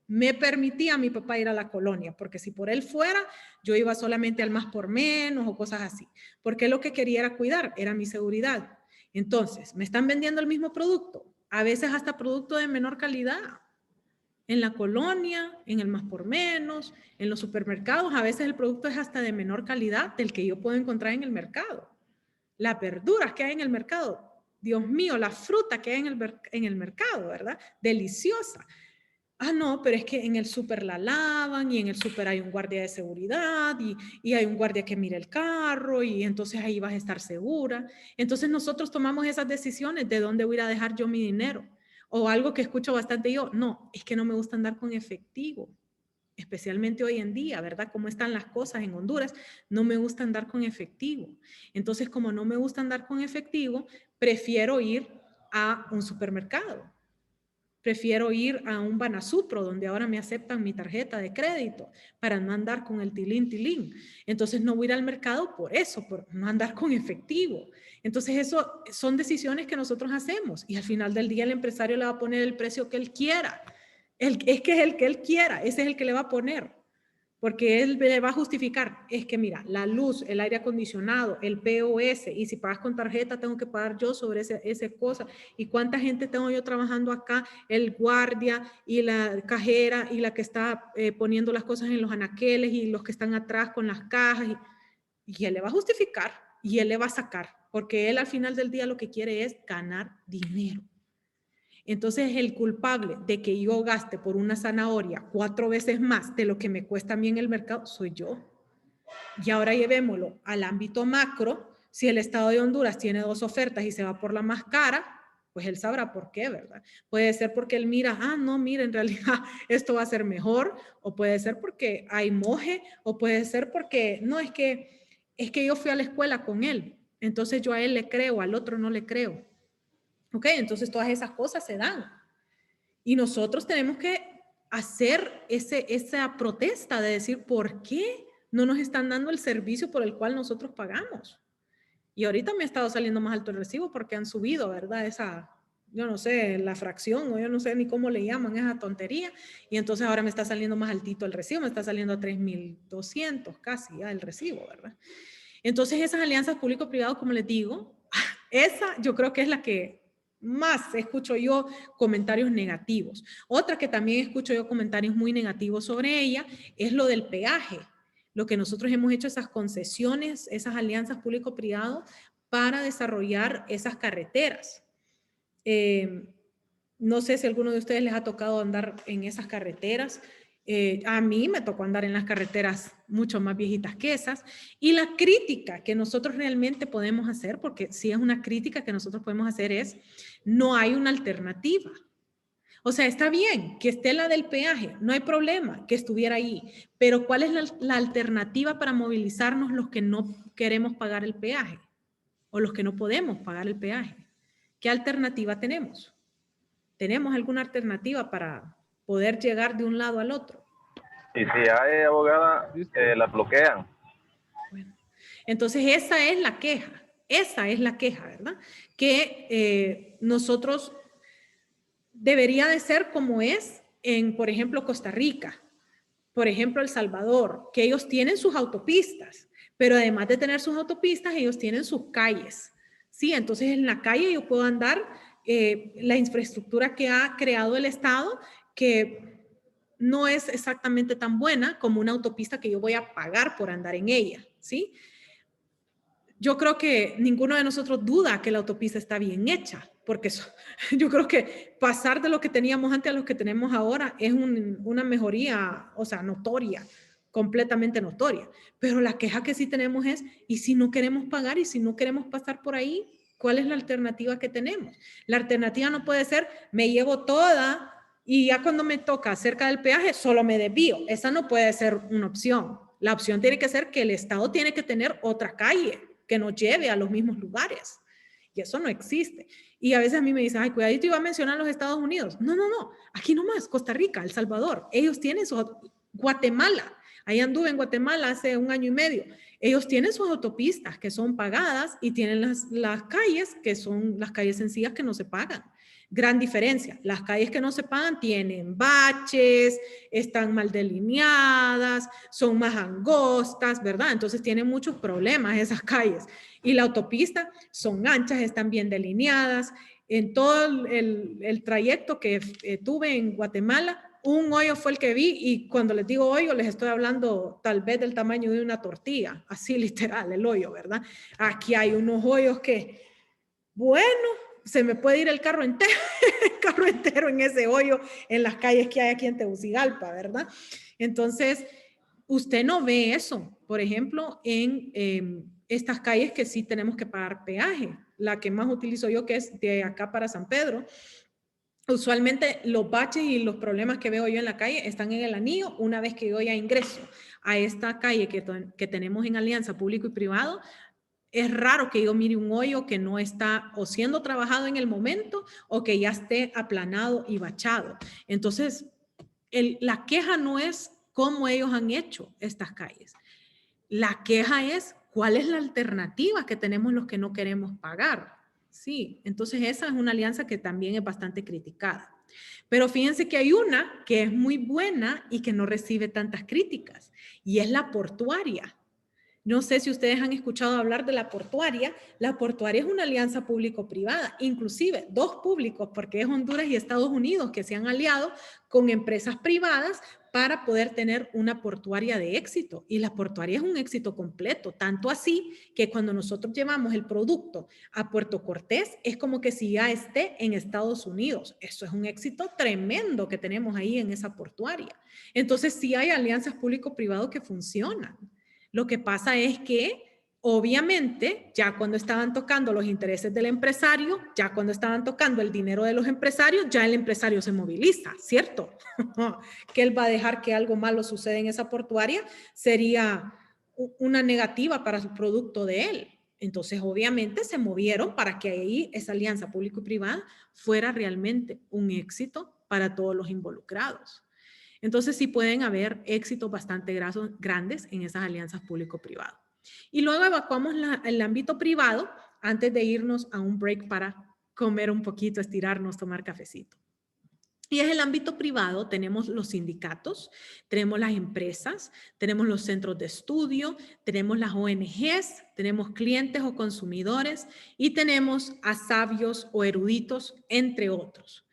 me permitía a mi papá ir a la colonia, porque si por él fuera, yo iba solamente al más por menos o cosas así, porque lo que quería era cuidar, era mi seguridad. Entonces, me están vendiendo el mismo producto, a veces hasta producto de menor calidad. En la colonia, en el más por menos, en los supermercados, a veces el producto es hasta de menor calidad del que yo puedo encontrar en el mercado. Las verduras que hay en el mercado, Dios mío, la fruta que hay en el mercado, ¿verdad? Deliciosa. Ah, no, pero es que en el súper la lavan, y en el súper hay un guardia de seguridad, y hay un guardia que mira el carro, y entonces ahí vas a estar segura. Entonces nosotros tomamos esas decisiones de dónde voy a ir a dejar yo mi dinero. O algo que escucho bastante yo, no, es que no me gusta andar con efectivo, especialmente hoy en día, ¿verdad? Cómo están las cosas en Honduras, no me gusta andar con efectivo. Entonces, como no me gusta andar con efectivo, prefiero ir a un supermercado. Prefiero ir a un Banasupro, donde ahora me aceptan mi tarjeta de crédito, para no andar con el tilín. Entonces no voy a ir al mercado por eso, por no andar con efectivo. Entonces eso son decisiones que nosotros hacemos, y al final del día el empresario le va a poner el precio que él quiera. Es que es el que él quiera, ese es el que le va a poner. Porque él le va a justificar, es que mira, la luz, el aire acondicionado, el POS, y si pagas con tarjeta tengo que pagar yo sobre esa cosa, y cuánta gente tengo yo trabajando acá, el guardia y la cajera y la que está poniendo las cosas en los anaqueles y los que están atrás con las cajas, y él le va a justificar y él le va a sacar, porque él al final del día lo que quiere es ganar dinero. Entonces, el culpable de que yo gaste por una zanahoria 4 veces más de lo que me cuesta a mí en el mercado soy yo. Y ahora llevémoslo al ámbito macro. Si el estado de Honduras tiene 2 ofertas y se va por la más cara, pues él sabrá por qué, ¿verdad? Puede ser porque él mira, no, mira, en realidad esto va a ser mejor, o puede ser porque hay moje, o puede ser porque, no, es que yo fui a la escuela con él, entonces yo a él le creo, al otro no le creo. ¿Ok? Entonces todas esas cosas se dan. Y nosotros tenemos que hacer esa protesta de decir, ¿por qué no nos están dando el servicio por el cual nosotros pagamos? Y ahorita me ha estado saliendo más alto el recibo porque han subido, ¿verdad? Yo no sé, la fracción, o yo no sé ni cómo le llaman esa tontería. Y entonces ahora me está saliendo más altito el recibo, me está saliendo a 3,200 casi ya el recibo, ¿verdad? Entonces esas alianzas público-privado, como les digo, esa yo creo que es la que más escucho yo comentarios negativos. Otra que también escucho yo comentarios muy negativos sobre ella es lo del peaje. Lo que nosotros hemos hecho, esas concesiones, esas alianzas público-privado para desarrollar esas carreteras. No sé si a alguno de ustedes les ha tocado andar en esas carreteras. A mí me tocó andar en las carreteras mucho más viejitas que esas, y la crítica que nosotros realmente podemos hacer, porque sí es una crítica que nosotros podemos hacer, es no hay una alternativa. O sea, está bien que esté la del peaje, no hay problema que estuviera ahí, pero ¿cuál es la alternativa para movilizarnos los que no queremos pagar el peaje o los que no podemos pagar el peaje? ¿Qué alternativa tenemos? ¿Tenemos alguna alternativa para poder llegar de un lado al otro? Y si hay abogada, la bloquean. Bueno, entonces esa es la queja, ¿verdad? Que nosotros debería de ser como es en, por ejemplo, Costa Rica, por ejemplo, El Salvador, que ellos tienen sus autopistas, pero además de tener sus autopistas, ellos tienen sus calles, ¿sí? Entonces en la calle yo puedo andar, la infraestructura que ha creado el Estado, que no es exactamente tan buena como una autopista que yo voy a pagar por andar en ella, ¿sí? Yo creo que ninguno de nosotros duda que la autopista está bien hecha, porque yo creo que pasar de lo que teníamos antes a lo que tenemos ahora es una mejoría, o sea, notoria, completamente notoria. Pero la queja que sí tenemos es, ¿y si no queremos pagar y si no queremos pasar por ahí? ¿Cuál es la alternativa que tenemos? La alternativa no puede ser, me llevo toda y ya cuando me toca cerca del peaje, solo me desvío. Esa no puede ser una opción. La opción tiene que ser que el Estado tiene que tener otra calle que nos lleve a los mismos lugares. Y eso no existe. Y a veces a mí me dicen, ay, cuidadito, iba a mencionar los Estados Unidos. No, no, no. Aquí nomás, Costa Rica, El Salvador. Ellos tienen su... Guatemala. Ahí anduve en Guatemala hace 1 año y medio. Ellos tienen sus autopistas que son pagadas y tienen las calles que son las calles sencillas que no se pagan. Gran diferencia. Las calles que no se pagan tienen baches, están mal delineadas, son más angostas, ¿verdad? Entonces tienen muchos problemas esas calles. Y la autopista son anchas, están bien delineadas. En todo el trayecto que tuve en Guatemala, un hoyo fue el que vi, y cuando les digo hoyo, les estoy hablando tal vez del tamaño de una tortilla, así literal, el hoyo, ¿verdad? Aquí hay unos hoyos que, bueno, se me puede ir el carro entero en ese hoyo, en las calles que hay aquí en Tegucigalpa, ¿verdad? Entonces, usted no ve eso, por ejemplo, en estas calles que sí tenemos que pagar peaje. La que más utilizo yo, que es de acá para San Pedro, usualmente los baches y los problemas que veo yo en la calle están en el anillo. Una vez que yo ya ingreso a esta calle que tenemos en alianza público y privado, es raro que yo mire un hoyo que no está o siendo trabajado en el momento o que ya esté aplanado y bachado. Entonces, la queja no es cómo ellos han hecho estas calles. La queja es cuál es la alternativa que tenemos los que no queremos pagar. Sí, entonces esa es una alianza que también es bastante criticada. Pero fíjense que hay una que es muy buena y que no recibe tantas críticas, y es la portuaria. No sé si ustedes han escuchado hablar de la portuaria. La portuaria es una alianza público-privada, inclusive 2 públicos, porque es Honduras y Estados Unidos que se han aliado con empresas privadas para poder tener una portuaria de éxito. Y la portuaria es un éxito completo, tanto así que cuando nosotros llevamos el producto a Puerto Cortés, es como que si ya esté en Estados Unidos. Eso es un éxito tremendo que tenemos ahí en esa portuaria. Entonces, sí hay alianzas público-privado que funcionan. Lo que pasa es que, obviamente, ya cuando estaban tocando los intereses del empresario, ya cuando estaban tocando el dinero de los empresarios, ya el empresario se moviliza, ¿cierto? Que él va a dejar que algo malo suceda en esa portuaria, sería una negativa para el producto de él. Entonces, obviamente, se movieron para que ahí esa alianza público y privada fuera realmente un éxito para todos los involucrados. Entonces, sí pueden haber éxitos bastante grandes en esas alianzas público-privado. Y luego evacuamos el ámbito privado antes de irnos a un break para comer un poquito, estirarnos, tomar cafecito. Y es el ámbito privado, tenemos los sindicatos, tenemos las empresas, tenemos los centros de estudio, tenemos las ONGs, tenemos clientes o consumidores y tenemos a sabios o eruditos, entre otros.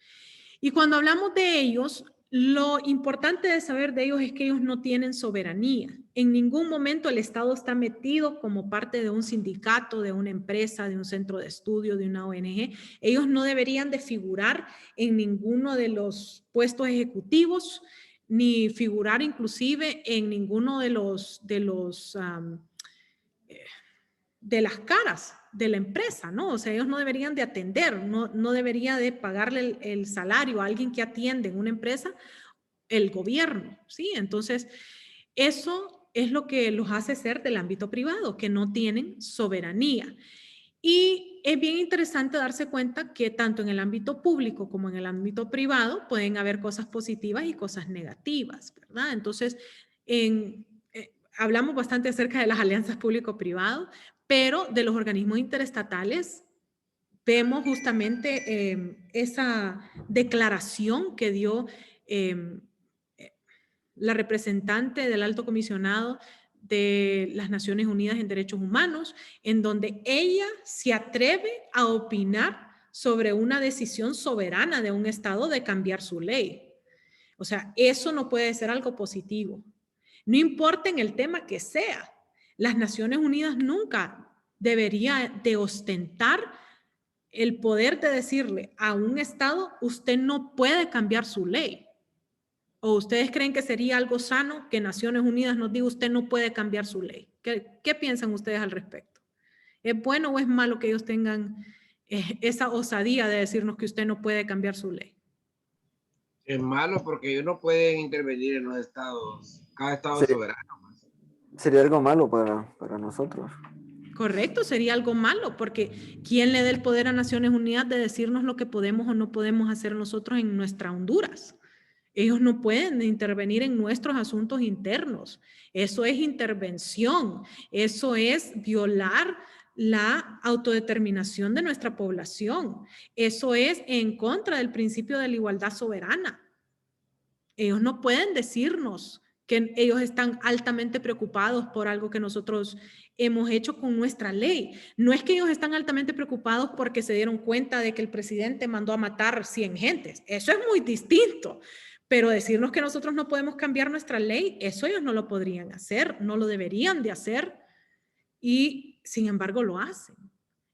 Y cuando hablamos de ellos, lo importante de saber de ellos es que ellos no tienen soberanía. En ningún momento el Estado está metido como parte de un sindicato, de una empresa, de un centro de estudio, de una ONG. Ellos no deberían de figurar en ninguno de los puestos ejecutivos, ni figurar inclusive en ninguno de las caras de la empresa, ¿no? O sea, ellos no deberían de atender, no debería de pagarle el salario a alguien que atiende en una empresa, el gobierno, ¿sí? Entonces, eso es lo que los hace ser del ámbito privado, que no tienen soberanía. Y es bien interesante darse cuenta que tanto en el ámbito público como en el ámbito privado pueden haber cosas positivas y cosas negativas, ¿verdad? Entonces, hablamos bastante acerca de las alianzas público-privado, pero de los organismos interestatales vemos justamente esa declaración que dio la representante del Alto Comisionado de las Naciones Unidas en Derechos Humanos, en donde ella se atreve a opinar sobre una decisión soberana de un Estado de cambiar su ley. O sea, eso no puede ser algo positivo. No importa en el tema que sea. Las Naciones Unidas nunca debería de ostentar el poder de decirle a un Estado, usted no puede cambiar su ley. ¿O ustedes creen que sería algo sano que Naciones Unidas nos diga, usted no puede cambiar su ley? ¿Qué piensan ustedes al respecto? ¿Es bueno o es malo que ellos tengan esa osadía de decirnos que usted no puede cambiar su ley? Es malo porque ellos no pueden intervenir en los estados. Cada estado es soberano. Sería algo malo para nosotros. Correcto, sería algo malo, porque ¿quién le da el poder a Naciones Unidas de decirnos lo que podemos o no podemos hacer nosotros en nuestra Honduras? Ellos no pueden intervenir en nuestros asuntos internos. Eso es intervención, eso es violar la autodeterminación de nuestra población. Eso es en contra del principio de la igualdad soberana. Ellos no pueden decirnos que ellos están altamente preocupados por algo que nosotros hemos hecho con nuestra ley. No es que ellos están altamente preocupados porque se dieron cuenta de que el presidente mandó a matar 100 gentes. Eso es muy distinto. Pero decirnos que nosotros no podemos cambiar nuestra ley, eso ellos no lo podrían hacer, no lo deberían de hacer. Y sin embargo lo hacen.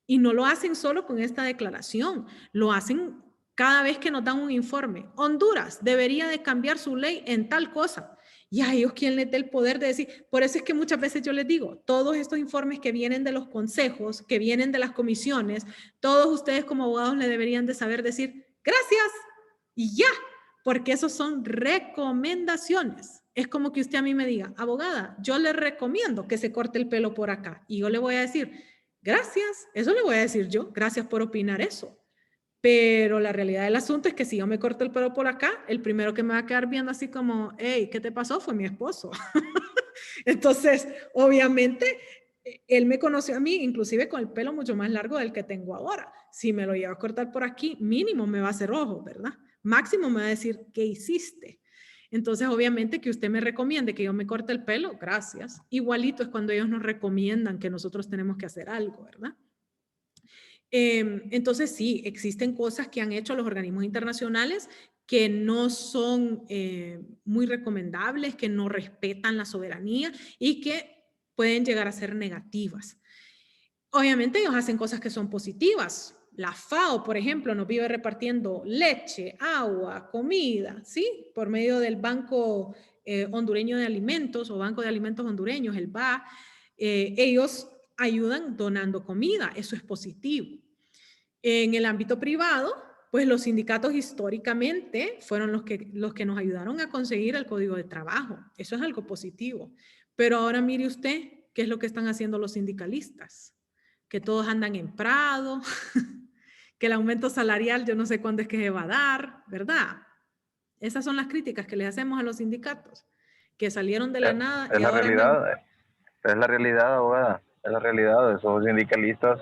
Y no lo hacen solo con esta declaración, lo hacen cada vez que nos dan un informe. Honduras debería de cambiar su ley en tal cosa. Y a ellos, ¿quién les da el poder de decir? Por eso es que muchas veces yo les digo, todos estos informes que vienen de los consejos, que vienen de las comisiones, todos ustedes como abogados le deberían de saber decir, gracias, y ya, porque esos son recomendaciones. Es como que usted a mí me diga, abogada, yo le recomiendo que se corte el pelo por acá. Y yo le voy a decir, gracias, eso le voy a decir yo, gracias por opinar eso. Pero la realidad del asunto es que si yo me corto el pelo por acá, el primero que me va a quedar viendo así como, hey, ¿qué te pasó? Fue mi esposo. Entonces, obviamente, él me conoció a mí, inclusive con el pelo mucho más largo del que tengo ahora. Si me lo llevo a cortar por aquí, mínimo me va a hacer ojo, ¿verdad? Máximo me va a decir, ¿qué hiciste? Entonces, obviamente, que usted me recomiende que yo me corte el pelo, gracias. Igualito es cuando ellos nos recomiendan que nosotros tenemos que hacer algo, ¿verdad? Entonces, sí, existen cosas que han hecho los organismos internacionales que no son muy recomendables, que no respetan la soberanía y que pueden llegar a ser negativas. Obviamente, ellos hacen cosas que son positivas. La FAO, por ejemplo, nos vive repartiendo leche, agua, comida, ¿sí? Por medio del Banco Hondureño de Alimentos o Banco de Alimentos Hondureños, el BA. Ellos ayudan donando comida, eso es positivo. En el ámbito privado, pues los sindicatos históricamente fueron los que nos ayudaron a conseguir el Código de Trabajo. Eso es algo positivo. Pero ahora mire usted qué es lo que están haciendo los sindicalistas. Que todos andan en Prado, que el aumento salarial yo no sé cuándo es que se va a dar, ¿verdad? Esas son las críticas que le hacemos a los sindicatos, que salieron de la nada. Es la realidad, abogada, es la realidad. Esos sindicalistas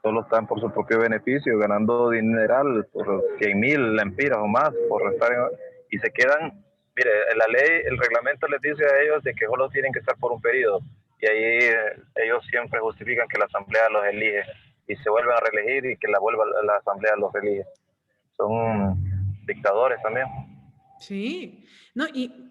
solo están por su propio beneficio, ganando dineral por 100,000 lempiras o más, por estar y se quedan, mire, la ley, el reglamento les dice a ellos de que solo tienen que estar por un periodo. Y ahí ellos siempre justifican que la asamblea los elige y se vuelven a reelegir y que la asamblea los elige. Son dictadores también. Sí, no, y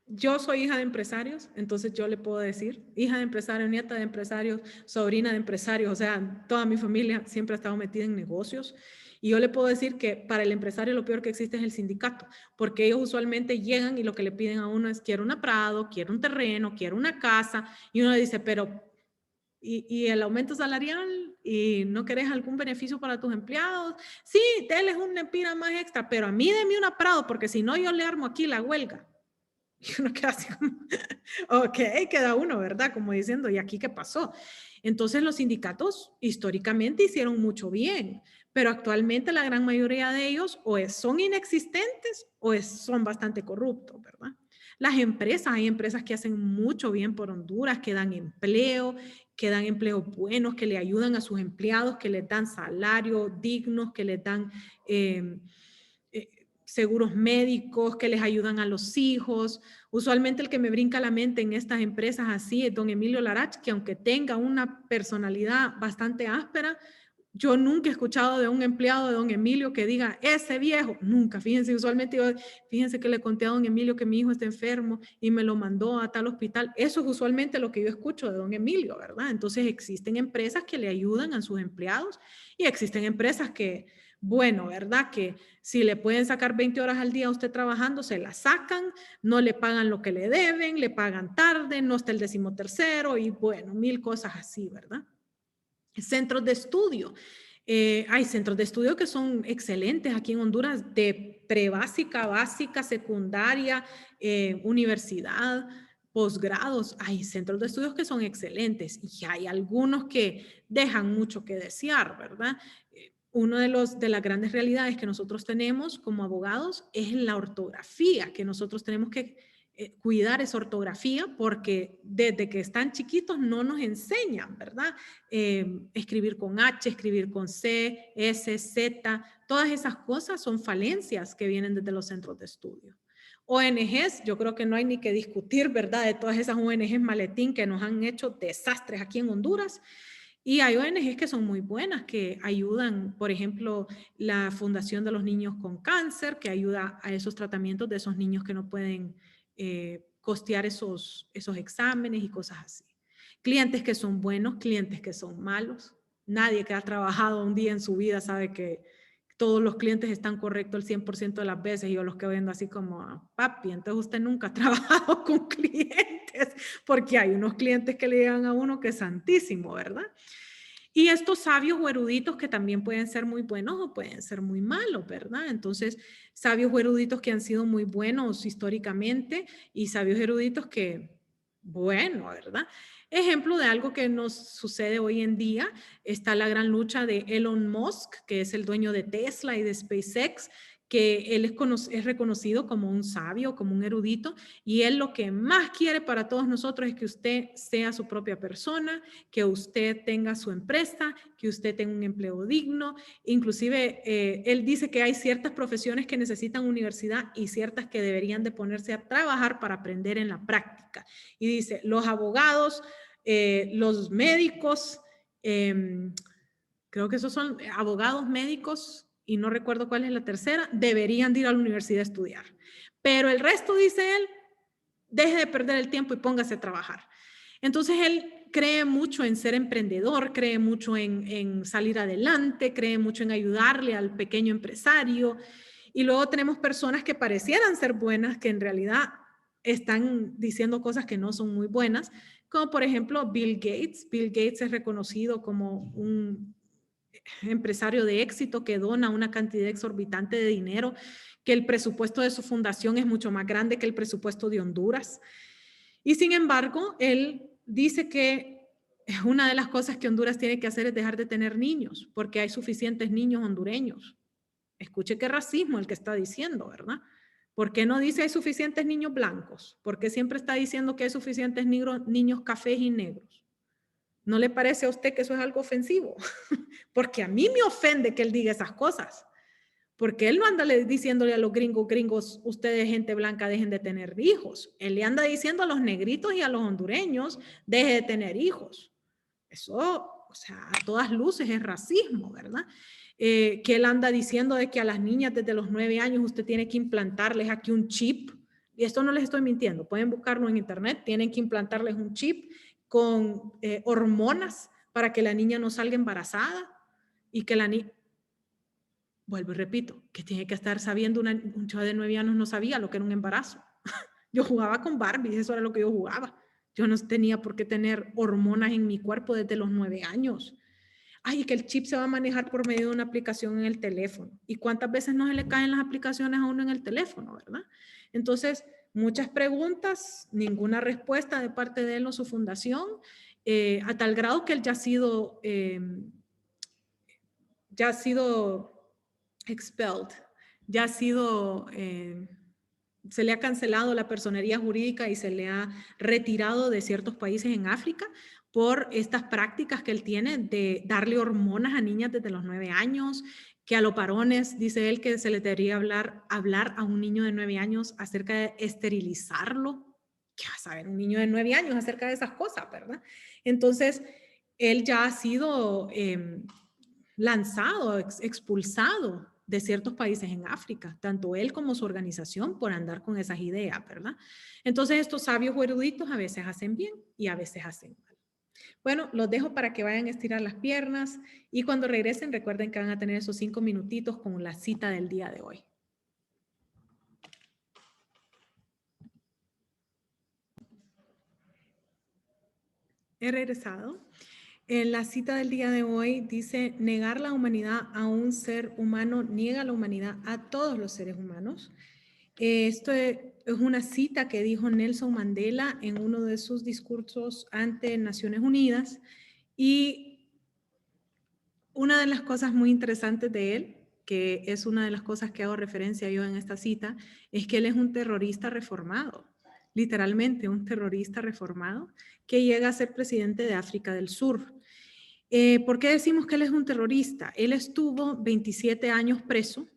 yo soy hija de empresarios, entonces yo le puedo decir, hija de empresarios, nieta de empresarios, sobrina de empresarios, o sea, toda mi familia siempre ha estado metida en negocios. Y yo le puedo decir que para el empresario lo peor que existe es el sindicato, porque ellos usualmente llegan y lo que le piden a uno es quiero una Prado, quiero un terreno, quiero una casa, y uno le dice, pero ¿y el aumento salarial? ¿Y no querés algún beneficio para tus empleados? Sí, denles un lempira más extra, pero a mí deme una Prado, porque si no yo le armo aquí la huelga. Y uno queda así como, ok, queda uno, ¿verdad? Como diciendo, ¿y aquí qué pasó? Entonces los sindicatos históricamente hicieron mucho bien, pero actualmente la gran mayoría de ellos o son inexistentes o son bastante corruptos, ¿verdad? Las empresas, hay empresas que hacen mucho bien por Honduras, que dan empleos buenos, que le ayudan a sus empleados, que les dan salarios dignos, que les dan seguros médicos, que les ayudan a los hijos. Usualmente el que me brinca a la mente en estas empresas así es don Emilio Larach, que aunque tenga una personalidad bastante áspera, yo nunca he escuchado de un empleado de don Emilio que diga, ese viejo, nunca. Fíjense, usualmente fíjense que le conté a don Emilio que mi hijo está enfermo y me lo mandó a tal hospital. Eso es usualmente lo que yo escucho de don Emilio, ¿verdad? Entonces existen empresas que le ayudan a sus empleados y existen empresas que, bueno, ¿verdad? Que si le pueden sacar 20 horas al día a usted trabajando, se la sacan, no le pagan lo que le deben, le pagan tarde, no está el 13º y bueno, 1000 cosas así, ¿verdad? Centros de estudio. Hay centros de estudio que son excelentes aquí en Honduras, de prebásica, básica, secundaria, universidad, posgrados. Hay centros de estudios que son excelentes y hay algunos que dejan mucho que desear, ¿verdad? Uno de las grandes realidades que nosotros tenemos como abogados es la ortografía, que nosotros tenemos que cuidar esa ortografía porque desde que están chiquitos no nos enseñan, ¿verdad? Escribir con H, escribir con C, S, Z, todas esas cosas son falencias que vienen desde los centros de estudio. ONGs, yo creo que no hay ni que discutir, ¿verdad? De todas esas ONGs maletín que nos han hecho desastres aquí en Honduras. Y hay ONGs que son muy buenas, que ayudan, por ejemplo, la Fundación de los Niños con Cáncer, que ayuda a esos tratamientos de esos niños que no pueden costear esos exámenes y cosas así. Clientes que son buenos, clientes que son malos. Nadie que ha trabajado un día en su vida sabe que todos los clientes están correctos el 100% de las veces. Yo los que vendo así como, papi, entonces usted nunca ha trabajado con clientes, porque hay unos clientes que le llegan a uno que es santísimo, ¿verdad? Y estos sabios o eruditos que también pueden ser muy buenos o pueden ser muy malos, ¿verdad? Entonces, sabios o eruditos que han sido muy buenos históricamente y sabios eruditos que, bueno, ¿verdad? Ejemplo de algo que nos sucede hoy en día, está la gran lucha de Elon Musk, que es el dueño de Tesla y de SpaceX, que él es reconocido como un sabio, como un erudito, y él lo que más quiere para todos nosotros es que usted sea su propia persona, que usted tenga su empresa, que usted tenga un empleo digno. Inclusive, él dice que hay ciertas profesiones que necesitan universidad y ciertas que deberían de ponerse a trabajar para aprender en la práctica. Y dice, los abogados, los médicos, creo que esos son abogados, médicos, y no recuerdo cuál es la tercera, deberían de ir a la universidad a estudiar. Pero el resto, dice él, deje de perder el tiempo y póngase a trabajar. Entonces él cree mucho en ser emprendedor, cree mucho en salir adelante, cree mucho en ayudarle al pequeño empresario. Y luego tenemos personas que parecieran ser buenas, que en realidad están diciendo cosas que no son muy buenas, como por ejemplo Bill Gates. Bill Gates es reconocido como un empresario de éxito que dona una cantidad exorbitante de dinero, que el presupuesto de su fundación es mucho más grande que el presupuesto de Honduras. Y sin embargo, él dice que una de las cosas que Honduras tiene que hacer es dejar de tener niños, porque hay suficientes niños hondureños. Escuche qué racismo el que está diciendo, ¿verdad? ¿Por qué no dice hay suficientes niños blancos? ¿Por qué siempre está diciendo que hay suficientes niños cafés y negros? ¿No le parece a usted que eso es algo ofensivo? Porque a mí me ofende que él diga esas cosas. Porque él no anda diciéndole a los gringos, ustedes gente blanca dejen de tener hijos. Él le anda diciendo a los negritos y a los hondureños, dejen de tener hijos. Eso, o sea, a todas luces es racismo, ¿verdad? Que él anda diciendo de que a las niñas desde los 9 años usted tiene que implantarles aquí un chip. Y esto no les estoy mintiendo, pueden buscarlo en internet, tienen que implantarles un chip con hormonas para que la niña no salga embarazada y que la niña... Vuelvo y repito, que tiene que estar sabiendo, un chaval de 9 años no sabía lo que era un embarazo. Yo jugaba con Barbie, eso era lo que yo jugaba. Yo no tenía por qué tener hormonas en mi cuerpo desde los 9 años. Ay, que el chip se va a manejar por medio de una aplicación en el teléfono. ¿Y cuántas veces no se le caen las aplicaciones a uno en el teléfono, verdad? Entonces, muchas preguntas, ninguna respuesta de parte de él o su fundación, a tal grado que él ya ha sido expelled, ya ha sido, se le ha cancelado la personería jurídica y se le ha retirado de ciertos países en África por estas prácticas que él tiene de darle hormonas a niñas desde los 9 años, que a los varones, dice él, que se le debería hablar a un niño de 9 años acerca de esterilizarlo. ¿Qué va a saber un niño de 9 años acerca de esas cosas, verdad? Entonces, él ya ha sido lanzado, expulsado de ciertos países en África, tanto él como su organización por andar con esas ideas, ¿verdad? Entonces estos sabios o eruditos a veces hacen bien y a veces hacen mal. Bueno, los dejo para que vayan a estirar las piernas y cuando regresen recuerden que van a tener esos 5 minutitos con la cita del día de hoy. He regresado. En la cita del día de hoy dice, negar la humanidad a un ser humano niega la humanidad a todos los seres humanos. Esto es una cita que dijo Nelson Mandela en uno de sus discursos ante Naciones Unidas, y una de las cosas muy interesantes de él, que es una de las cosas que hago referencia yo en esta cita, es que él es un terrorista reformado, literalmente un terrorista reformado, que llega a ser presidente de África del Sur. ¿Por qué decimos que él es un terrorista? Él estuvo 27 años preso.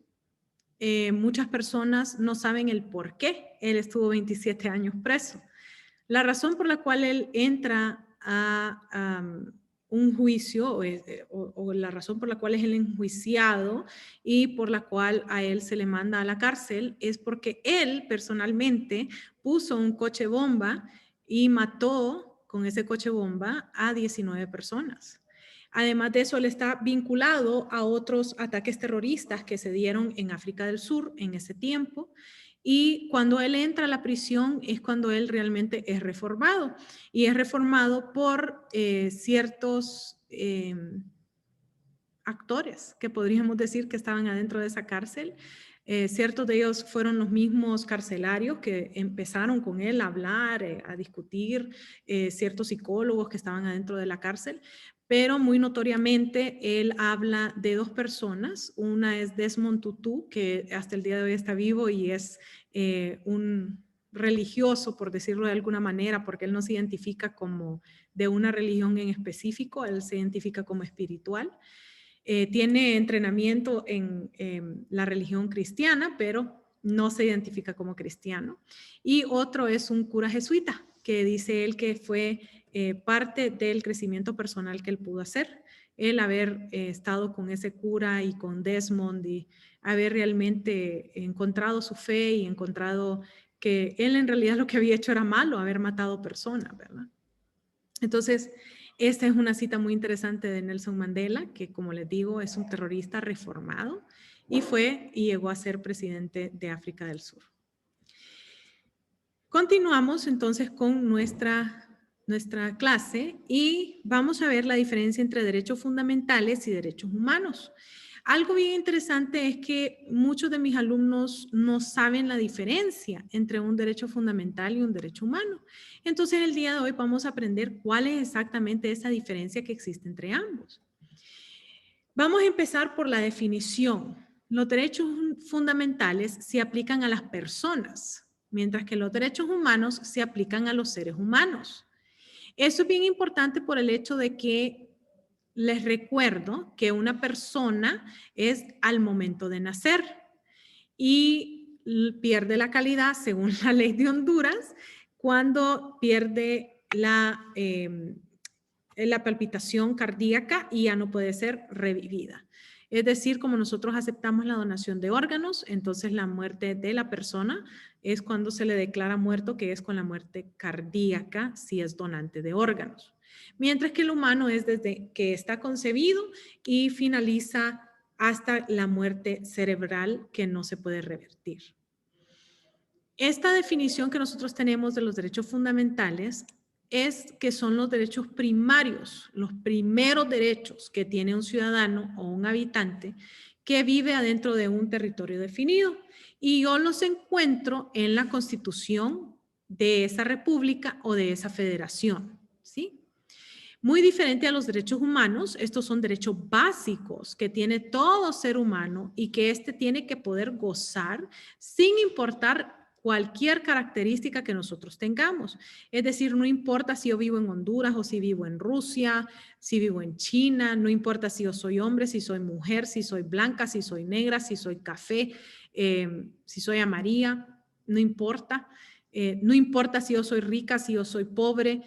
Muchas personas no saben el por qué él estuvo 27 años preso. La razón por la cual él entra a un juicio o la razón por la cual es el enjuiciado y por la cual a él se le manda a la cárcel es porque él personalmente puso un coche bomba y mató con ese coche bomba a 19 personas. Además de eso, él está vinculado a otros ataques terroristas que se dieron en África del Sur en ese tiempo. Y cuando él entra a la prisión es cuando él realmente es reformado. Y es reformado por ciertos actores que podríamos decir que estaban adentro de esa cárcel. Ciertos de ellos fueron los mismos carcelarios que empezaron con él a hablar, a discutir, ciertos psicólogos que estaban adentro de la cárcel. Pero muy notoriamente él habla de dos personas. Una es Desmond Tutu, que hasta el día de hoy está vivo y es un religioso, por decirlo de alguna manera, porque él no se identifica como de una religión en específico, él se identifica como espiritual. Tiene entrenamiento en la religión cristiana, pero no se identifica como cristiano. Y otro es un cura jesuita, que dice él que fue parte del crecimiento personal que él pudo hacer, el haber estado con ese cura y con Desmond y haber realmente encontrado su fe y encontrado que él en realidad lo que había hecho era malo, haber matado personas, ¿verdad? Entonces, esta es una cita muy interesante de Nelson Mandela, que como les digo es un terrorista reformado y llegó a ser presidente de África del Sur. Continuamos entonces con nuestra clase y vamos a ver la diferencia entre derechos fundamentales y derechos humanos. Algo bien interesante es que muchos de mis alumnos no saben la diferencia entre un derecho fundamental y un derecho humano. Entonces, el día de hoy vamos a aprender cuál es exactamente esa diferencia que existe entre ambos. Vamos a empezar por la definición. Los derechos fundamentales se aplican a las personas, mientras que los derechos humanos se aplican a los seres humanos. Eso es bien importante por el hecho de que les recuerdo que una persona es al momento de nacer y pierde la calidad, según la ley de Honduras, cuando pierde la palpitación cardíaca y ya no puede ser revivida. Es decir, como nosotros aceptamos la donación de órganos, entonces la muerte de la persona es cuando se le declara muerto, que es con la muerte cardíaca si es donante de órganos. Mientras que el humano es desde que está concebido y finaliza hasta la muerte cerebral que no se puede revertir. Esta definición que nosotros tenemos de los derechos fundamentales es que son los derechos primarios, los primeros derechos que tiene un ciudadano o un habitante que vive adentro de un territorio definido. Y yo los encuentro en la Constitución de esa república o de esa federación, ¿sí? Muy diferente a los derechos humanos, estos son derechos básicos que tiene todo ser humano y que éste tiene que poder gozar sin importar cualquier característica que nosotros tengamos. Es decir, no importa si yo vivo en Honduras o si vivo en Rusia, si vivo en China, no importa si yo soy hombre, si soy mujer, si soy blanca, si soy negra, si soy café, si soy amarilla, no importa. No importa si yo soy rica, si yo soy pobre,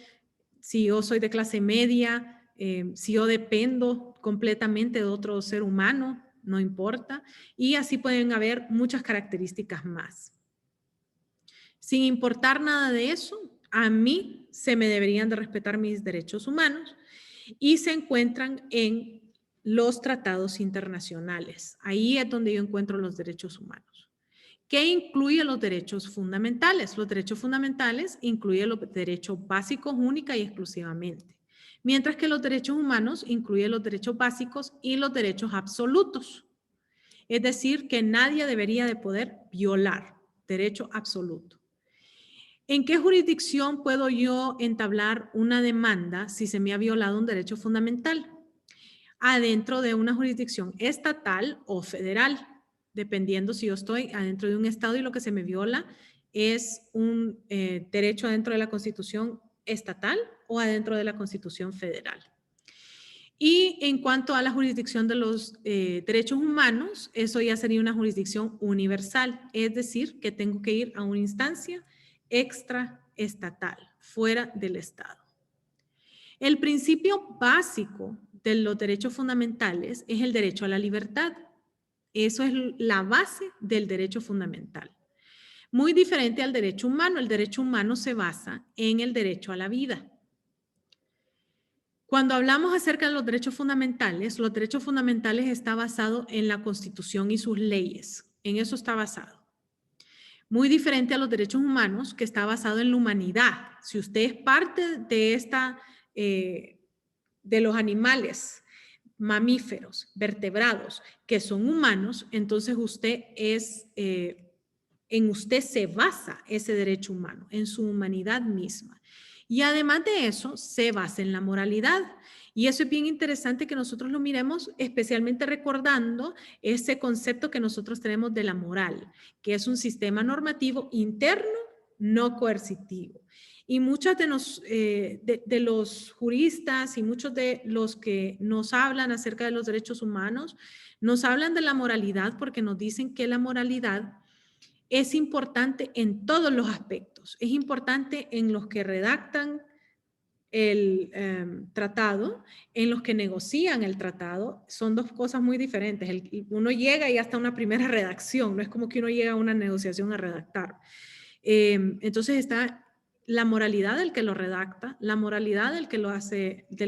si yo soy de clase media, si yo dependo completamente de otro ser humano, no importa. Y así pueden haber muchas características más. Sin importar nada de eso, a mí se me deberían de respetar mis derechos humanos y se encuentran en los tratados internacionales. Ahí es donde yo encuentro los derechos humanos. ¿Qué incluye los derechos fundamentales? Los derechos fundamentales incluyen los derechos básicos única y exclusivamente. mientras que los derechos humanos incluyen los derechos básicos y los derechos absolutos. Es decir, que nadie debería de poder violar, derecho absoluto. ¿En qué jurisdicción puedo yo entablar una demanda si se me ha violado un derecho fundamental? Adentro de una jurisdicción estatal o federal, dependiendo si yo estoy adentro de un estado y lo que se me viola es un derecho adentro de la Constitución estatal o adentro de la Constitución federal. Y en cuanto a la jurisdicción de los derechos humanos, eso ya sería una jurisdicción universal, es decir, que tengo que ir a una instancia extraestatal, fuera del Estado. El principio básico de los derechos fundamentales es el derecho a la libertad. Eso es la base del derecho fundamental. Muy diferente al derecho humano. El derecho humano se basa en el derecho a la vida. Cuando hablamos acerca de los derechos fundamentales está basado en la Constitución y sus leyes. En eso está basado. Muy diferente a los derechos humanos, que está basado en la humanidad. Si usted es parte de de los animales, mamíferos, vertebrados, que son humanos, entonces usted en usted se basa ese derecho humano, en su humanidad misma. Y además de eso, se basa en la moralidad. Y eso es bien interesante que nosotros lo miremos, especialmente recordando ese concepto que nosotros tenemos de la moral, que es un sistema normativo interno, no coercitivo. Y muchos de los juristas y muchos de los que nos hablan acerca de los derechos humanos, nos hablan de la moralidad porque nos dicen que la moralidad es importante en todos los aspectos. Es importante en los que redactan el tratado, en los que negocian el tratado. Son dos cosas muy diferentes. Uno llega y hasta una primera redacción, no es como que uno llega a una negociación a redactar. Entonces está la moralidad del que lo redacta, la moralidad del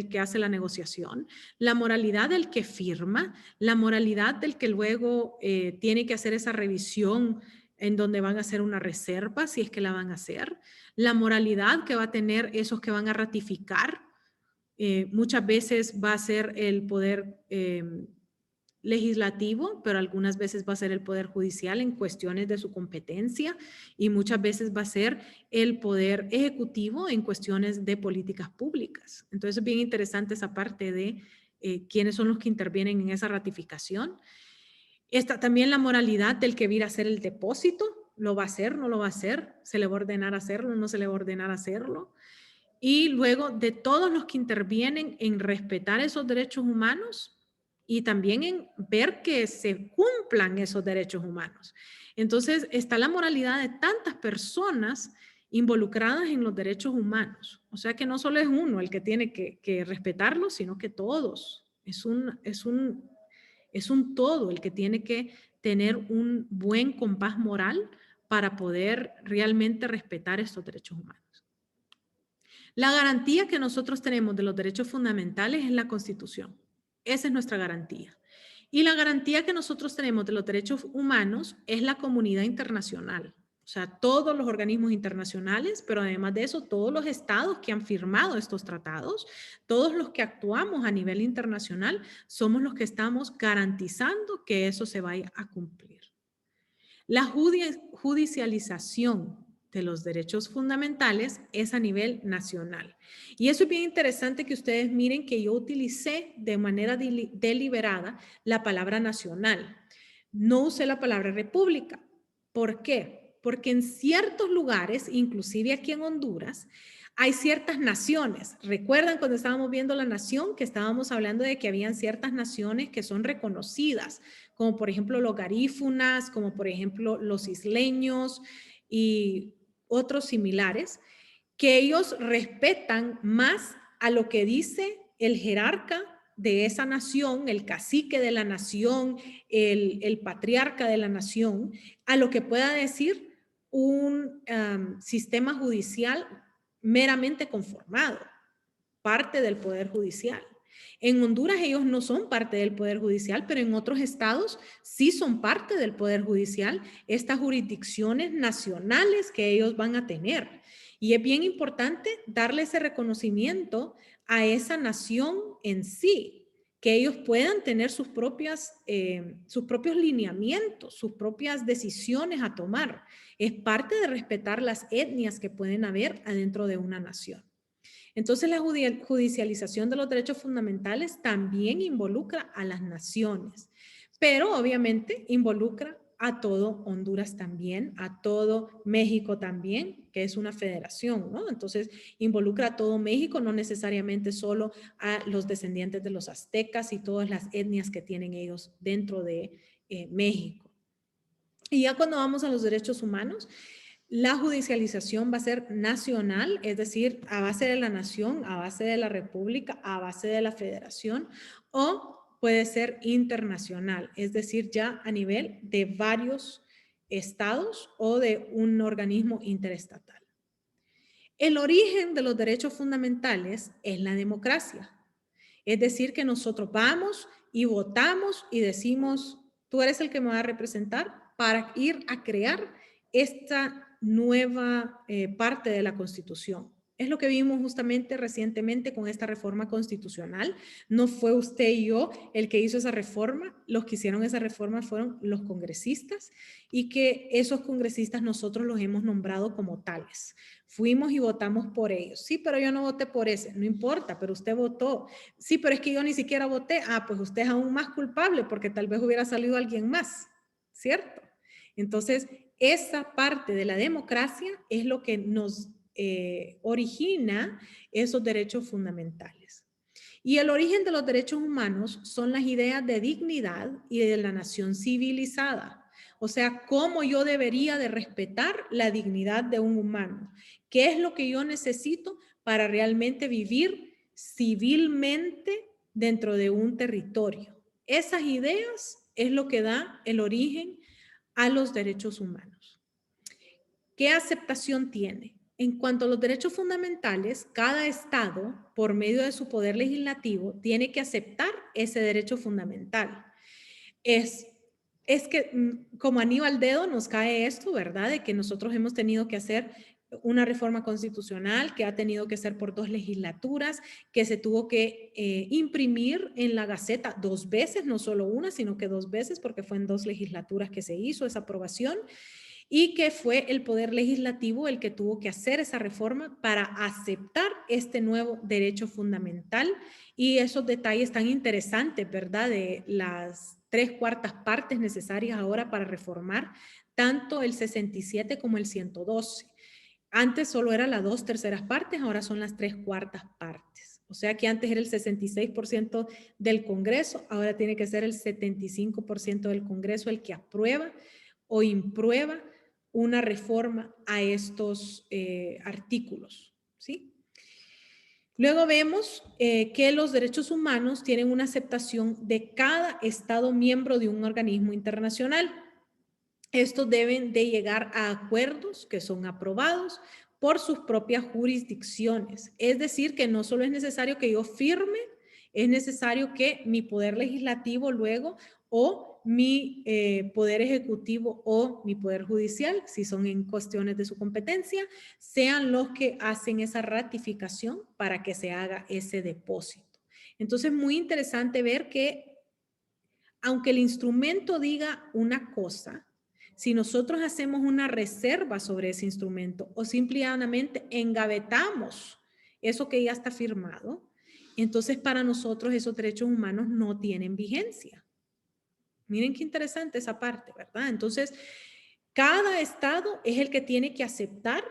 que hace la negociación, la moralidad del que firma, la moralidad del que luego tiene que hacer esa revisión en donde van a hacer una reserva, si es que la van a hacer, la moralidad que va a tener esos que van a ratificar, muchas veces va a ser el poder legislativo, pero algunas veces va a ser el poder judicial en cuestiones de su competencia y muchas veces va a ser el poder ejecutivo en cuestiones de políticas públicas. Entonces es bien interesante esa parte de quiénes son los que intervienen en esa ratificación. Está también la moralidad del que viene a hacer el depósito, lo va a hacer, no lo va a hacer, se le va a ordenar hacerlo, no se le va a ordenar hacerlo. Y luego de todos los que intervienen en respetar esos derechos humanos y también en ver que se cumplan esos derechos humanos. Entonces está la moralidad de tantas personas involucradas en los derechos humanos. O sea que no solo es uno el que tiene que respetarlos, sino que todos. Es un todo el que tiene que tener un buen compás moral para poder realmente respetar estos derechos humanos. La garantía que nosotros tenemos de los derechos fundamentales es la Constitución. Esa es nuestra garantía. Y la garantía que nosotros tenemos de los derechos humanos es la comunidad internacional. O sea, todos los organismos internacionales, pero además de eso, todos los estados que han firmado estos tratados, todos los que actuamos a nivel internacional, somos los que estamos garantizando que eso se vaya a cumplir. La judicialización de los derechos fundamentales es a nivel nacional. Y eso es bien interesante que ustedes miren que yo utilicé de manera deliberada la palabra nacional. No usé la palabra república. ¿Por qué? Porque en ciertos lugares, inclusive aquí en Honduras, hay ciertas naciones. ¿Recuerdan cuando estábamos viendo la nación? Que estábamos hablando de que habían ciertas naciones que son reconocidas, como por ejemplo los garífunas, como por ejemplo los isleños y otros similares, que ellos respetan más a lo que dice el jerarca de esa nación, el cacique de la nación, el patriarca de la nación, a lo que pueda decir un sistema judicial meramente conformado, parte del Poder Judicial. En Honduras ellos no son parte del Poder Judicial, pero en otros estados sí son parte del Poder Judicial, estas jurisdicciones nacionales que ellos van a tener. Y es bien importante darle ese reconocimiento a esa nación en sí, que ellos puedan tener sus propios lineamientos, sus propias decisiones a tomar. Es parte de respetar las etnias que pueden haber adentro de una nación. Entonces, la judicialización de los derechos fundamentales también involucra a las naciones, pero obviamente involucra a todo Honduras también, a todo México también, que es una federación, ¿no? Entonces, involucra a todo México, no necesariamente solo a los descendientes de los aztecas y todas las etnias que tienen ellos dentro de México. Y ya cuando vamos a los derechos humanos, la judicialización va a ser nacional, es decir, a base de la nación, a base de la república, a base de la federación, o puede ser internacional, es decir, ya a nivel de varios estados o de un organismo interestatal. El origen de los derechos fundamentales es la democracia, es decir, que nosotros vamos y votamos y decimos, tú eres el que me va a representar para ir a crear esta nueva parte de la Constitución. Es lo que vimos justamente recientemente con esta reforma constitucional. No fue usted y yo el que hizo esa reforma. Los que hicieron esa reforma fueron los congresistas y que esos congresistas nosotros los hemos nombrado como tales. Fuimos y votamos por ellos. Sí, pero yo no voté por ese. No importa, pero usted votó. Sí, pero es que yo ni siquiera voté. Ah, pues usted es aún más culpable porque tal vez hubiera salido alguien más, ¿cierto? Entonces, esa parte de la democracia es lo que nos origina esos derechos fundamentales. Y el origen de los derechos humanos son las ideas de dignidad y de la nación civilizada. O sea, cómo yo debería de respetar la dignidad de un humano. ¿Qué es lo que yo necesito para realmente vivir civilmente dentro de un territorio? Esas ideas es lo que da el origen a los derechos humanos. ¿Qué aceptación tiene? En cuanto a los derechos fundamentales, cada estado, por medio de su poder legislativo, tiene que aceptar ese derecho fundamental. Es que como anillo al dedo nos cae esto, ¿verdad? De que nosotros hemos tenido que hacer una reforma constitucional que ha tenido que ser por 2 legislaturas, que se tuvo que imprimir en la Gaceta 2 veces, no solo una, sino que 2 veces, porque fue en 2 legislaturas que se hizo esa aprobación, y que fue el Poder Legislativo el que tuvo que hacer esa reforma para aceptar este nuevo derecho fundamental y esos detalles tan interesantes, ¿verdad? De las 3/4 partes necesarias ahora para reformar tanto el 67 como el 112. Antes solo era las 2/3 partes, ahora son las 3/4 partes. O sea que antes era el 66% del Congreso, ahora tiene que ser el 75% del Congreso el que aprueba o imprueba una reforma a estos artículos, ¿sí? Luego vemos que los derechos humanos tienen una aceptación de cada Estado miembro de un organismo internacional. Estos deben de llegar a acuerdos que son aprobados por sus propias jurisdicciones. Es decir, que no solo es necesario que yo firme, es necesario que mi poder legislativo luego o mi poder ejecutivo o mi poder judicial, si son en cuestiones de su competencia, sean los que hacen esa ratificación para que se haga ese depósito. Entonces, muy interesante ver que aunque el instrumento diga una cosa, si nosotros hacemos una reserva sobre ese instrumento o simplemente engavetamos eso que ya está firmado, entonces para nosotros esos derechos humanos no tienen vigencia. Miren qué interesante esa parte, ¿verdad? Entonces, cada estado es el que tiene que aceptar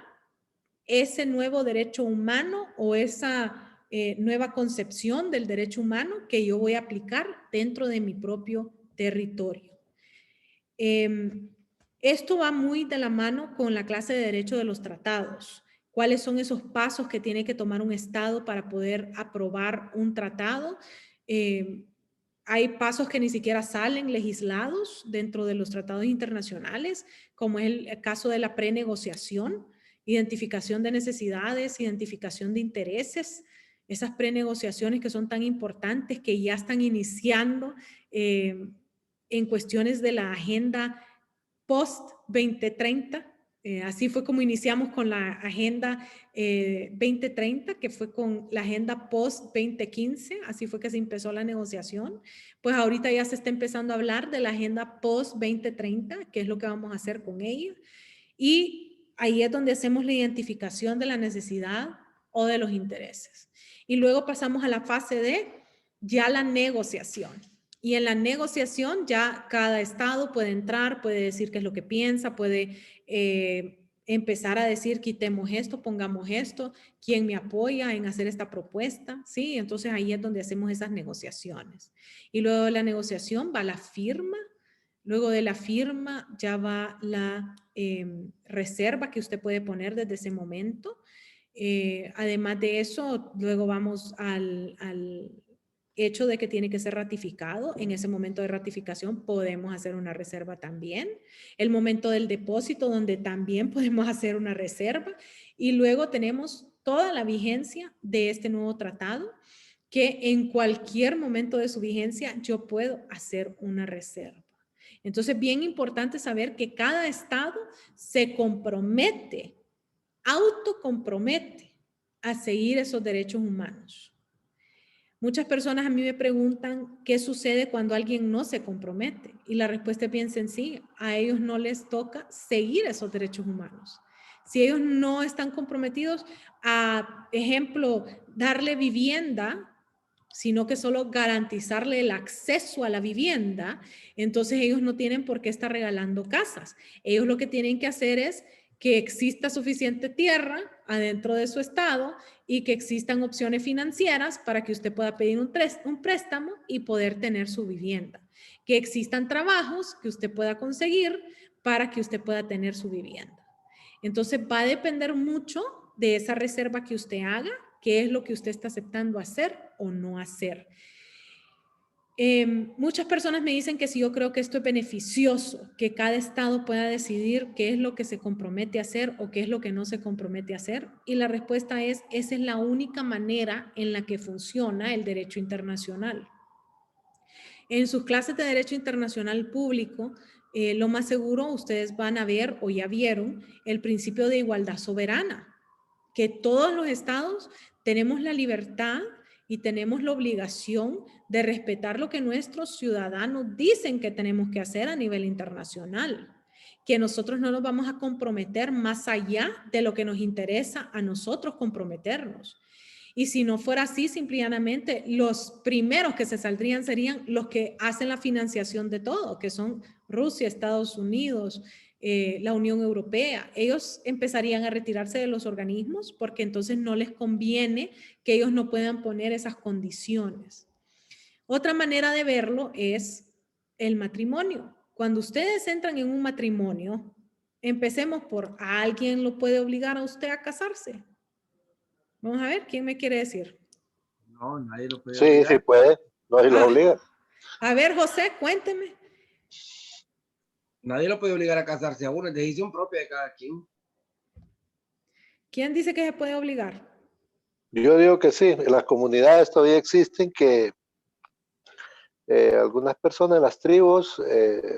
ese nuevo derecho humano o esa nueva concepción del derecho humano que yo voy a aplicar dentro de mi propio territorio. Esto va muy de la mano con la clase de derecho de los tratados. ¿Cuáles son esos pasos que tiene que tomar un estado para poder aprobar un tratado? Hay pasos que ni siquiera salen legislados dentro de los tratados internacionales, como es el caso de la prenegociación, identificación de necesidades, identificación de intereses, esas prenegociaciones que son tan importantes que ya están iniciando en cuestiones de la agenda post-2030, Así fue como iniciamos con la Agenda 2030, que fue con la Agenda Post-2015, así fue que se empezó la negociación. Pues ahorita ya se está empezando a hablar de la Agenda Post-2030, que es lo que vamos a hacer con ella. Y ahí es donde hacemos la identificación de la necesidad o de los intereses. Y luego pasamos a la fase de ya la negociación. Y en la negociación ya cada estado puede entrar, puede decir qué es lo que piensa, puede empezar a decir quitemos esto, pongamos esto, quién me apoya en hacer esta propuesta, ¿sí? Entonces ahí es donde hacemos esas negociaciones. Y luego de la negociación va la firma, luego de la firma ya va la reserva que usted puede poner desde ese momento. Además de eso, luego vamos al hecho de que tiene que ser ratificado. En ese momento de ratificación podemos hacer una reserva también. El momento del depósito, donde también podemos hacer una reserva. Y luego tenemos toda la vigencia de este nuevo tratado, que en cualquier momento de su vigencia yo puedo hacer una reserva. Entonces, bien importante saber que cada estado se compromete, autocompromete a seguir esos derechos humanos. Muchas personas a mí me preguntan qué sucede cuando alguien no se compromete. Y la respuesta es bien sencilla. A ellos no les toca seguir esos derechos humanos. Si ellos no están comprometidos a, ejemplo, darle vivienda, sino que solo garantizarle el acceso a la vivienda, entonces ellos no tienen por qué estar regalando casas. Ellos lo que tienen que hacer es que exista suficiente tierra adentro de su estado y que existan opciones financieras para que usted pueda pedir un préstamo y poder tener su vivienda. Que existan trabajos que usted pueda conseguir para que usted pueda tener su vivienda. Entonces va a depender mucho de esa reserva que usted haga, qué es lo que usted está aceptando hacer o no hacer. Muchas personas me dicen que si yo creo que esto es beneficioso, que cada estado pueda decidir qué es lo que se compromete a hacer o qué es lo que no se compromete a hacer. Y la respuesta es, esa es la única manera en la que funciona el derecho internacional. En sus clases de derecho internacional público, lo más seguro ustedes van a ver o ya vieron el principio de igualdad soberana, que todos los estados tenemos la libertad y tenemos la obligación de respetar lo que nuestros ciudadanos dicen que tenemos que hacer a nivel internacional, que nosotros no nos vamos a comprometer más allá de lo que nos interesa a nosotros comprometernos. Y si no fuera así, simplemente los primeros que se saldrían serían los que hacen la financiación de todo, que son Rusia, Estados Unidos, la Unión Europea. Ellos empezarían a retirarse de los organismos porque entonces no les conviene que ellos no puedan poner esas condiciones. Otra manera de verlo es el matrimonio. Cuando ustedes entran en un matrimonio, empecemos por, ¿alguien lo puede obligar a usted a casarse? Vamos a ver, ¿quién me quiere decir? No, nadie lo puede Sí, obligar. sí puede. Nadie lo obliga. A ver, José, cuénteme. Nadie lo puede obligar a casarse a uno, es decisión propia de cada quien. ¿Quién dice que se puede obligar? Yo digo que sí. En las comunidades todavía existen que algunas personas en las tribus,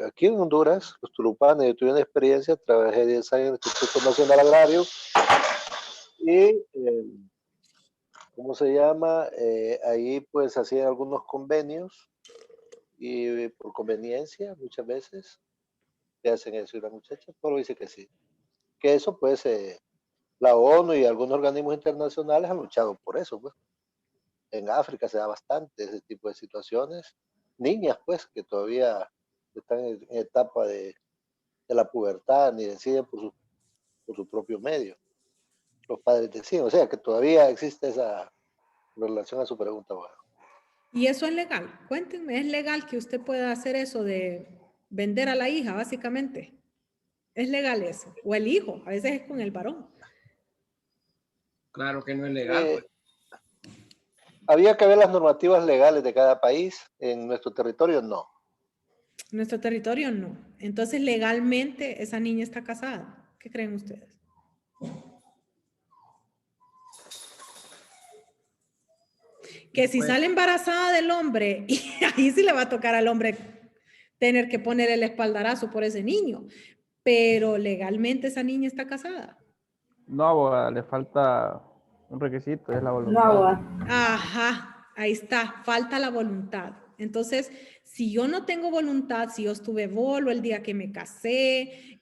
aquí en Honduras, los tulupanes, yo tuve una experiencia, trabajé 10 años en el Instituto Nacional Agrario y, ¿cómo se llama? Ahí pues hacían algunos convenios y por conveniencia muchas veces te hacen eso y la muchacha pero dice que sí. Que eso pues la ONU y algunos organismos internacionales han luchado por eso. Pues. En África se da bastante ese tipo de situaciones. Niñas pues que todavía están en etapa de la pubertad ni deciden por su propio medio. Los padres deciden, o sea que todavía existe esa relación a su pregunta. Bueno. Y eso es legal. Cuéntenme, ¿es legal que usted pueda hacer eso de vender a la hija, básicamente? ¿Es legal eso? O el hijo, a veces es con el varón. Claro que no es legal. Pues. Había que ver las normativas legales de cada país. En nuestro territorio, no. En nuestro territorio, no. Entonces, legalmente, esa niña está casada. ¿Qué creen ustedes? Que si sale embarazada del hombre, y ahí sí le va a tocar al hombre tener que poner el espaldarazo por ese niño. pero legalmente esa niña está casada. No, abogada, le falta un requisito, es la No, voluntad. abogada. Ajá, ahí está, falta la voluntad. Entonces, si yo no tengo voluntad, si yo estuve bolo el día que me casé,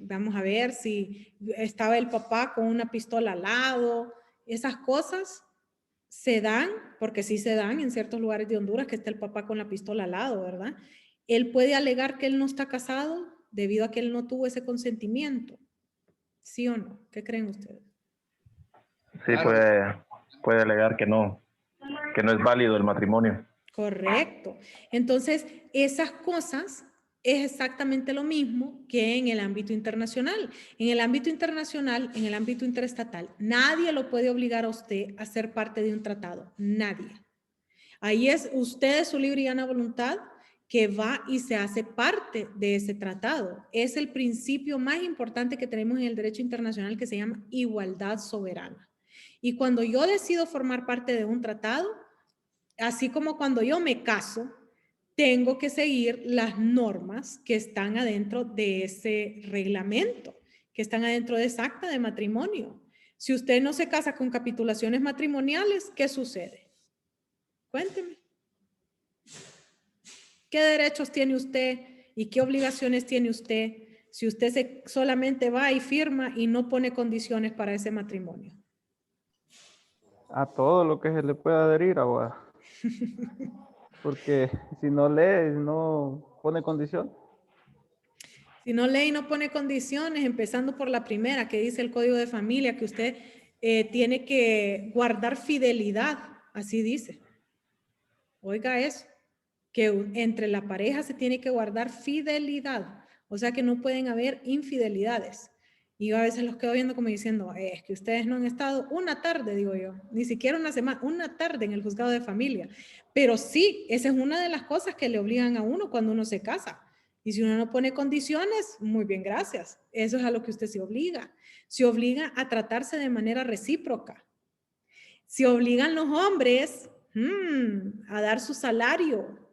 vamos a ver si estaba el papá con una pistola al lado, esas cosas se dan, porque sí se dan en ciertos lugares de Honduras que está el papá con la pistola al lado, ¿verdad? Él puede alegar que él no está casado debido a que él no tuvo ese consentimiento. ¿Sí o no? ¿Qué creen ustedes? Sí, puede alegar que no es válido el matrimonio. Correcto. Entonces, esas cosas es exactamente lo mismo que en el ámbito internacional. En el ámbito internacional, en el ámbito interestatal, nadie lo puede obligar a usted a ser parte de un tratado. Nadie. Ahí es usted, su libre y llana voluntad, que va y se hace parte de ese tratado. Es el principio más importante que tenemos en el derecho internacional, que se llama igualdad soberana. Y cuando yo decido formar parte de un tratado, así como cuando yo me caso, tengo que seguir las normas que están adentro de ese reglamento, que están adentro de esa acta de matrimonio. Si usted no se casa con capitulaciones matrimoniales, ¿qué sucede? Cuénteme. ¿Qué derechos tiene usted y qué obligaciones tiene usted si usted solamente va y firma y no pone condiciones para ese matrimonio? A todo lo que se le pueda adherir, abogada. Porque si no lee, no pone condición. Si no lee y no pone condiciones, empezando por la primera que dice el Código de Familia, que usted tiene que guardar fidelidad, así dice. Oiga eso, que entre la pareja se tiene que guardar fidelidad, o sea que no pueden haber infidelidades. Y yo a veces los quedo viendo como diciendo, es que ustedes no han estado una tarde, digo yo, ni siquiera una semana, una tarde en el juzgado de familia. Pero sí, esa es una de las cosas que le obligan a uno cuando uno se casa. Y si uno no pone condiciones, muy bien, gracias. Eso es a lo que usted se obliga. Se obliga a tratarse de manera recíproca. Se obligan los hombres a dar su salario.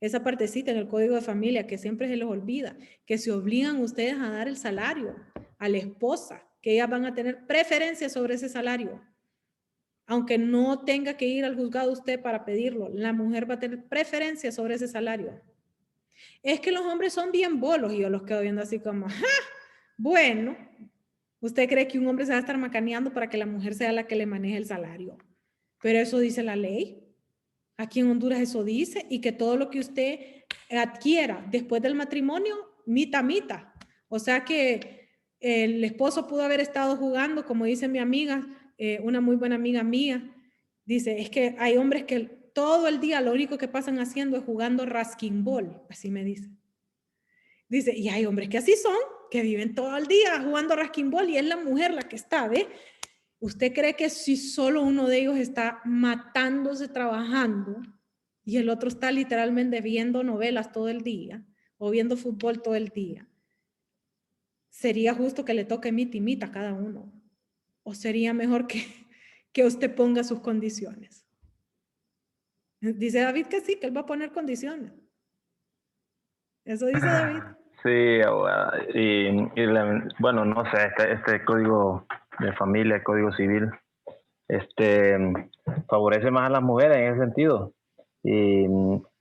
Esa partecita en el Código de Familia que siempre se les olvida, que se obligan ustedes a dar el salario a la esposa, que ellas van a tener preferencia sobre ese salario. Aunque no tenga que ir al juzgado usted para pedirlo, la mujer va a tener preferencia sobre ese salario. Es que los hombres son bien bolos y yo los quedo viendo así como, ¡ja! Bueno, ¿usted cree que un hombre se va a estar macaneando para que la mujer sea la que le maneje el salario? Pero eso dice la ley. Aquí en Honduras eso dice, y que todo lo que usted adquiera después del matrimonio, mita. O sea que el esposo pudo haber estado jugando, como dice mi amiga, una muy buena amiga mía, dice, es que hay hombres que todo el día lo único que pasan haciendo es jugando rasquimbol, así me dice. Dice, y hay hombres que así son, que viven todo el día jugando rasquimbol y es la mujer la que está, ¿ve? ¿Usted cree que si solo uno de ellos está matándose trabajando y el otro está literalmente viendo novelas todo el día o viendo fútbol todo el día, sería justo que le toque mita a cada uno? ¿O sería mejor que usted ponga sus condiciones? Dice David que sí, que él va a poner condiciones. Eso dice David. Sí, bueno, no sé, este código de familia, el código civil, favorece más a las mujeres en ese sentido. Y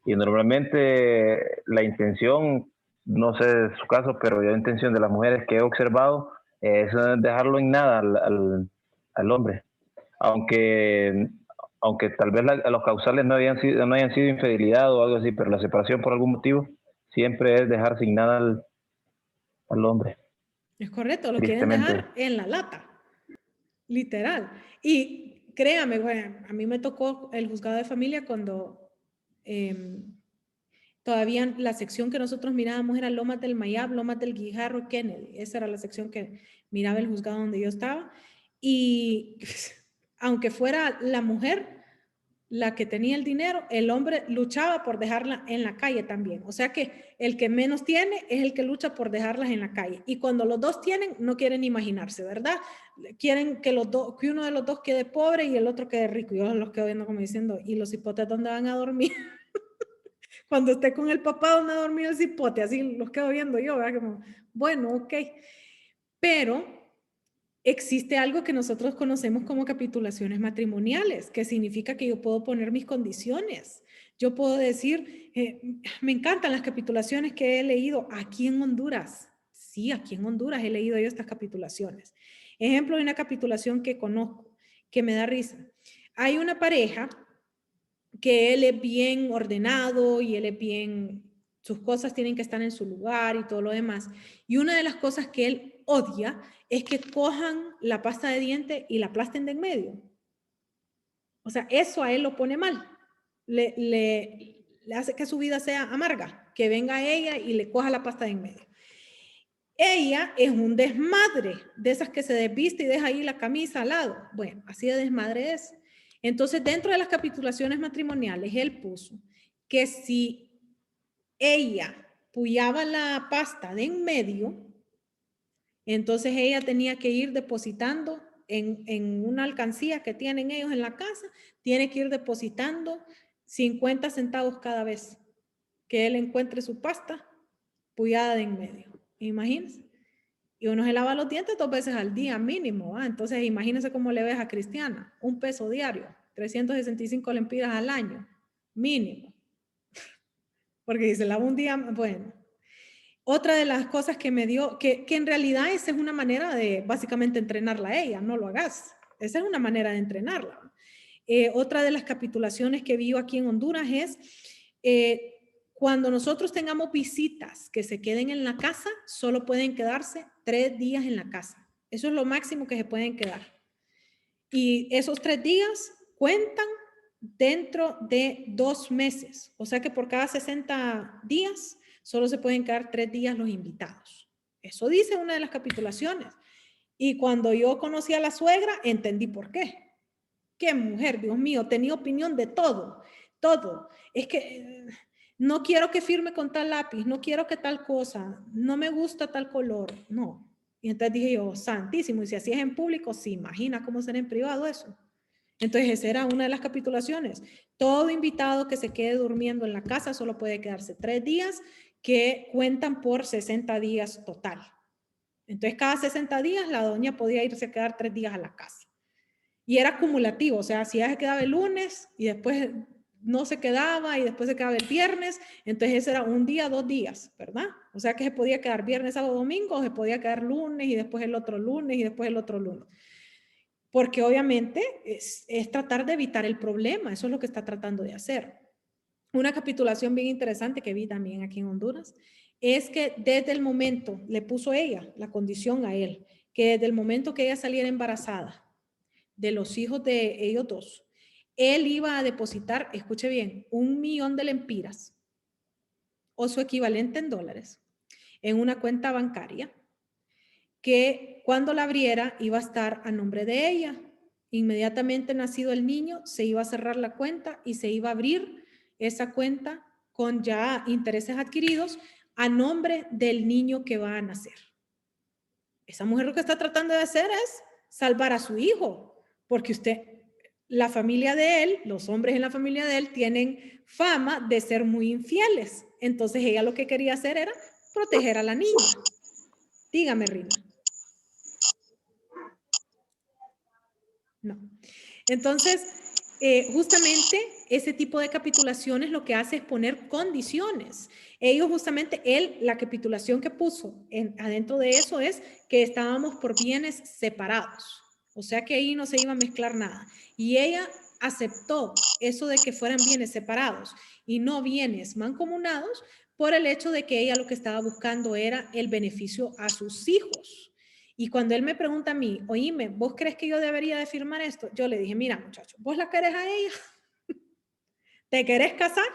normalmente la intención, no sé de su caso, pero yo la intención de las mujeres que he observado es dejarlo en nada al hombre. Aunque tal vez los causales no hayan sido infidelidad o algo así, pero la separación por algún motivo siempre es dejar sin nada al hombre. Es correcto, lo quieren dejar en la lata, literal. Y créame, bueno, a mí me tocó el juzgado de familia cuando todavía la sección que nosotros mirábamos era Lomas del Mayab, Lomas del Guijarro, Kennedy. Esa era la sección que miraba el juzgado donde yo estaba. Y aunque fuera la mujer la que tenía el dinero, el hombre luchaba por dejarla en la calle también. O sea que el que menos tiene es el que lucha por dejarlas en la calle. Y cuando los dos tienen, no quieren imaginarse, ¿verdad? Quieren que que uno de los dos quede pobre y el otro quede rico. Yo los quedo viendo como diciendo, ¿y los hipotes dónde van a dormir? Cuando esté con el papá donde ha dormido el cipote, así los quedo viendo yo, ¿verdad? Como, bueno, ok. Pero existe algo que nosotros conocemos como capitulaciones matrimoniales, que significa que yo puedo poner mis condiciones. Yo puedo decir, me encantan las capitulaciones que he leído aquí en Honduras. Sí, aquí en Honduras he leído yo estas capitulaciones. Ejemplo de una capitulación que conozco, que me da risa. Hay una pareja que él es bien ordenado y él es bien, sus cosas tienen que estar en su lugar y todo lo demás. Y una de las cosas que él odia es que cojan la pasta de diente y la aplasten de en medio. O sea, eso a él lo pone mal. Le hace que su vida sea amarga, que venga ella y le coja la pasta de en medio. Ella es un desmadre, de esas que se desviste y deja ahí la camisa al lado. Bueno, así de desmadre es. Entonces, dentro de las capitulaciones matrimoniales, él puso que si ella puyaba la pasta de en medio, entonces ella tenía que ir depositando en una alcancía que tienen ellos en la casa, tiene que ir depositando 50 centavos cada vez que él encuentre su pasta puyada de en medio. Imagínense. Y uno se lava los dientes 2 veces al día mínimo. Entonces imagínense cómo le ves a Cristiana. 1 peso diario, 365 lempiras al año, mínimo. Porque si se lava un día, bueno. Otra de las cosas que me dio, que en realidad esa es una manera de básicamente entrenarla a ella, no lo hagas. Esa es una manera de entrenarla. Otra de las capitulaciones que vi aquí en Honduras es cuando nosotros tengamos visitas que se queden en la casa, solo pueden quedarse 3 días en la casa. Eso es lo máximo que se pueden quedar. Y esos 3 días cuentan dentro de 2 meses. O sea que por cada 60 días solo se pueden quedar 3 días los invitados. Eso dice una de las capitulaciones. Y cuando yo conocí a la suegra, entendí por qué. Qué mujer, Dios mío, tenía opinión de todo. Todo. Es que no quiero que firme con tal lápiz, no quiero que tal cosa, no me gusta tal color, no. Y entonces dije yo, santísimo, y si así es en público, ¿se imagina cómo será en privado eso? Entonces esa era una de las capitulaciones. Todo invitado que se quede durmiendo en la casa solo puede quedarse 3 días que cuentan por 60 días total. Entonces cada 60 días la doña podía irse a quedar 3 días a la casa. Y era acumulativo, o sea, si ella se quedaba el lunes y después no se quedaba y después se quedaba el viernes, entonces ese era 1 día, 2 días, ¿verdad? O sea que se podía quedar viernes, sábado, domingo, o se podía quedar lunes y después el otro lunes y después el otro lunes. Porque obviamente es tratar de evitar el problema, eso es lo que está tratando de hacer. Una capitulación bien interesante que vi también aquí en Honduras es que desde el momento, le puso ella la condición a él, que desde el momento que ella saliera embarazada de los hijos de ellos dos, él iba a depositar, escuche bien, 1 millón de lempiras o su equivalente en dólares en una cuenta bancaria que cuando la abriera iba a estar a nombre de ella. Inmediatamente nacido el niño, se iba a cerrar la cuenta y se iba a abrir esa cuenta con ya intereses adquiridos a nombre del niño que va a nacer. Esa mujer lo que está tratando de hacer es salvar a su hijo, porque la familia de él, los hombres en la familia de él tienen fama de ser muy infieles. Entonces ella lo que quería hacer era proteger a la niña. Dígame, Rina. No. Entonces, justamente ese tipo de capitulaciones lo que hace es poner condiciones. Ellos justamente, la capitulación que puso adentro de eso es que estábamos por bienes separados. O sea que ahí no se iba a mezclar nada. Y ella aceptó eso de que fueran bienes separados y no bienes mancomunados por el hecho de que ella lo que estaba buscando era el beneficio a sus hijos. Y cuando él me pregunta a mí, oíme, ¿vos crees que yo debería de firmar esto? Yo le dije, mira muchacho, ¿vos la querés a ella? ¿Te querés casar?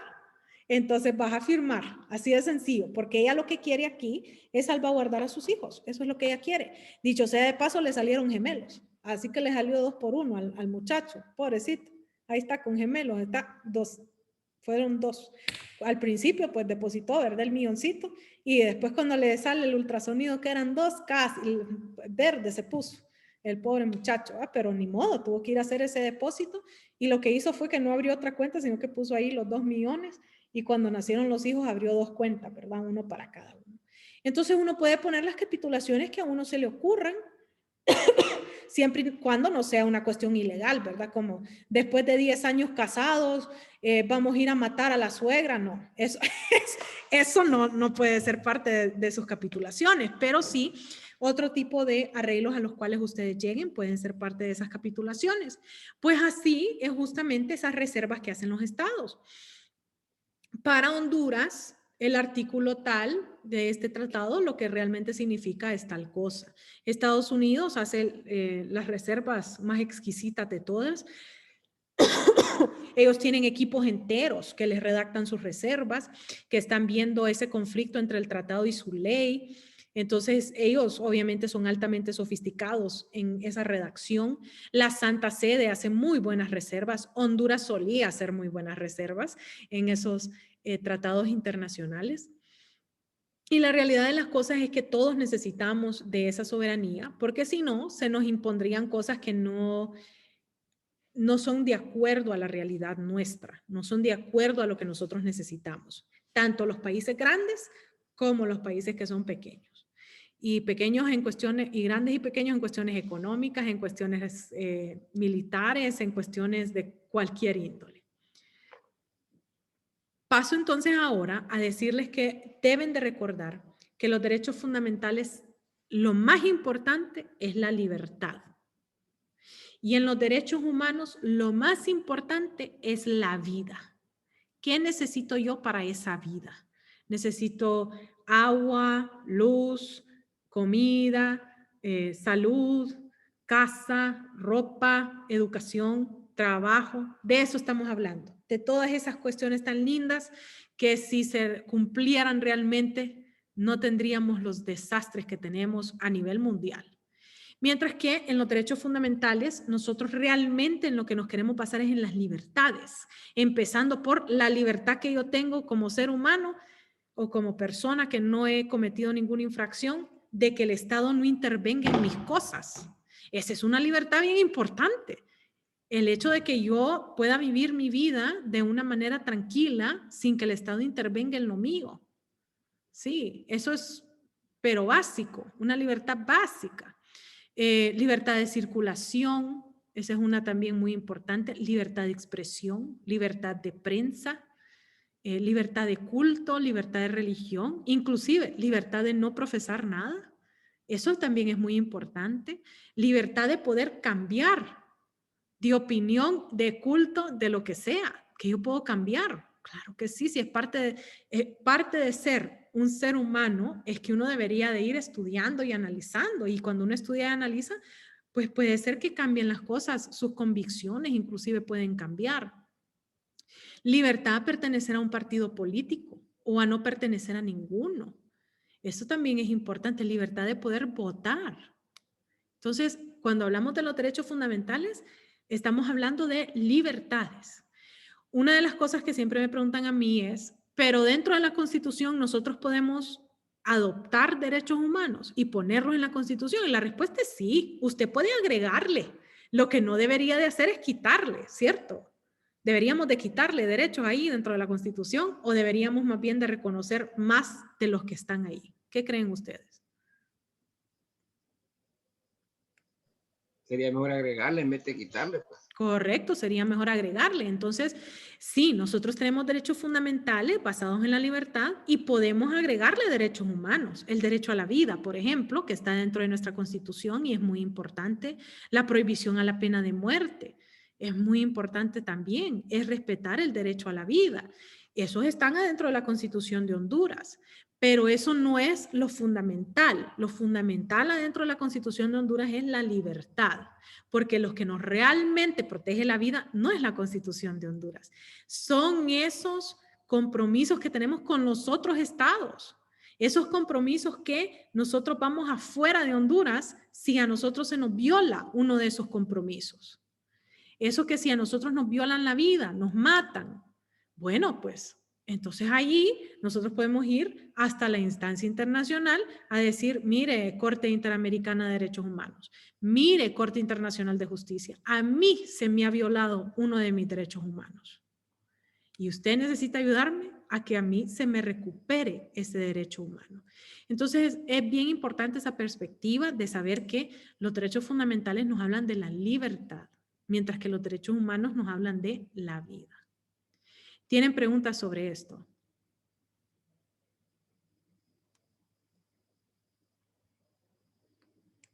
Entonces vas a firmar, así de sencillo, porque ella lo que quiere aquí es salvaguardar a sus hijos, eso es lo que ella quiere. Dicho sea de paso, le salieron gemelos, así que le salió 2 por 1 al muchacho, pobrecito, ahí está con gemelos, fueron 2. Al principio pues depositó, ¿verdad? El milloncito, y después cuando le sale el ultrasonido que eran 2, casi verde se puso el pobre muchacho, pero ni modo, tuvo que ir a hacer ese depósito Y lo que hizo fue que no abrió otra cuenta, sino que puso ahí los 2 millones y cuando nacieron los hijos abrió 2 cuentas, ¿verdad? Uno para cada uno. Entonces uno puede poner las capitulaciones que a uno se le ocurran, siempre y cuando no sea una cuestión ilegal, ¿verdad? Como después de 10 años casados, vamos a ir a matar a la suegra, no. Eso no puede ser parte de sus capitulaciones, pero sí otro tipo de arreglos a los cuales ustedes lleguen pueden ser parte de esas capitulaciones. Pues así es justamente esas reservas que hacen los estados. Para Honduras, el artículo tal de este tratado lo que realmente significa es tal cosa. Estados Unidos hace las reservas más exquisitas de todas. Ellos tienen equipos enteros que les redactan sus reservas, que están viendo ese conflicto entre el tratado y su ley. Entonces, ellos obviamente son altamente sofisticados en esa redacción. La Santa Sede hace muy buenas reservas. Honduras solía hacer muy buenas reservas en esos tratados internacionales. Y la realidad de las cosas es que todos necesitamos de esa soberanía, porque si no, se nos impondrían cosas que no son de acuerdo a la realidad nuestra, no son de acuerdo a lo que nosotros necesitamos, tanto los países grandes como los países que son pequeños. Y pequeños en cuestiones, y grandes y pequeños en cuestiones económicas, en cuestiones militares, en cuestiones de cualquier índole. Paso entonces ahora a decirles que deben de recordar que los derechos fundamentales, lo más importante es la libertad. Y en los derechos humanos, lo más importante es la vida. ¿Qué necesito yo para esa vida? Necesito agua, luz, comida, salud, casa, ropa, educación, trabajo. De eso estamos hablando. De todas esas cuestiones tan lindas que si se cumplieran realmente, no tendríamos los desastres que tenemos a nivel mundial. Mientras que en los derechos fundamentales, nosotros realmente en lo que nos queremos basar es en las libertades, empezando por la libertad que yo tengo como ser humano o como persona que no he cometido ninguna infracción, de que el Estado no intervenga en mis cosas. Esa es una libertad bien importante. El hecho de que yo pueda vivir mi vida de una manera tranquila sin que el Estado intervenga en lo mío. Sí, eso es, pero básico, una libertad básica. Libertad de circulación, esa es una también muy importante, libertad de expresión, libertad de prensa, libertad de culto, libertad de religión, inclusive libertad de no profesar nada, eso también es muy importante, libertad de poder cambiar de opinión, de culto, de lo que sea, que yo puedo cambiar, claro que sí, si es parte de ser un ser humano es que uno debería de ir estudiando y analizando, y cuando uno estudia y analiza, pues puede ser que cambien las cosas, sus convicciones inclusive pueden cambiar. Libertad a pertenecer a un partido político o a no pertenecer a ninguno. Eso también es importante, libertad de poder votar. Entonces, cuando hablamos de los derechos fundamentales, estamos hablando de libertades. Una de las cosas que siempre me preguntan a mí es, pero dentro de la Constitución nosotros podemos adoptar derechos humanos y ponerlos en la Constitución. Y la respuesta es sí, usted puede agregarle. Lo que no debería de hacer es quitarle, ¿cierto? ¿Deberíamos de quitarle derechos ahí dentro de la Constitución o deberíamos más bien de reconocer más de los que están ahí? ¿Qué creen ustedes? Sería mejor agregarle en vez de quitarle, pues. Correcto, sería mejor agregarle. Entonces, sí, nosotros tenemos derechos fundamentales basados en la libertad y podemos agregarle derechos humanos. El derecho a la vida, por ejemplo, que está dentro de nuestra Constitución y es muy importante. La prohibición a la pena de muerte es muy importante también. Es respetar el derecho a la vida. Esos están adentro de la Constitución de Honduras. Pero eso no es lo fundamental. Lo fundamental adentro de la Constitución de Honduras es la libertad, porque los que nos realmente protege la vida no es la Constitución de Honduras. Son esos compromisos que tenemos con los otros estados, esos compromisos que nosotros vamos afuera de Honduras si a nosotros se nos viola uno de esos compromisos. Eso que si a nosotros nos violan la vida, nos matan, bueno, pues Entonces allí nosotros podemos ir hasta la instancia internacional a decir, mire, Corte Interamericana de Derechos Humanos, mire, Corte Internacional de Justicia, a mí se me ha violado uno de mis derechos humanos. Y usted necesita ayudarme a que a mí se me recupere ese derecho humano. Entonces es bien importante esa perspectiva de saber que los derechos fundamentales nos hablan de la libertad, mientras que los derechos humanos nos hablan de la vida. ¿Tienen preguntas sobre esto?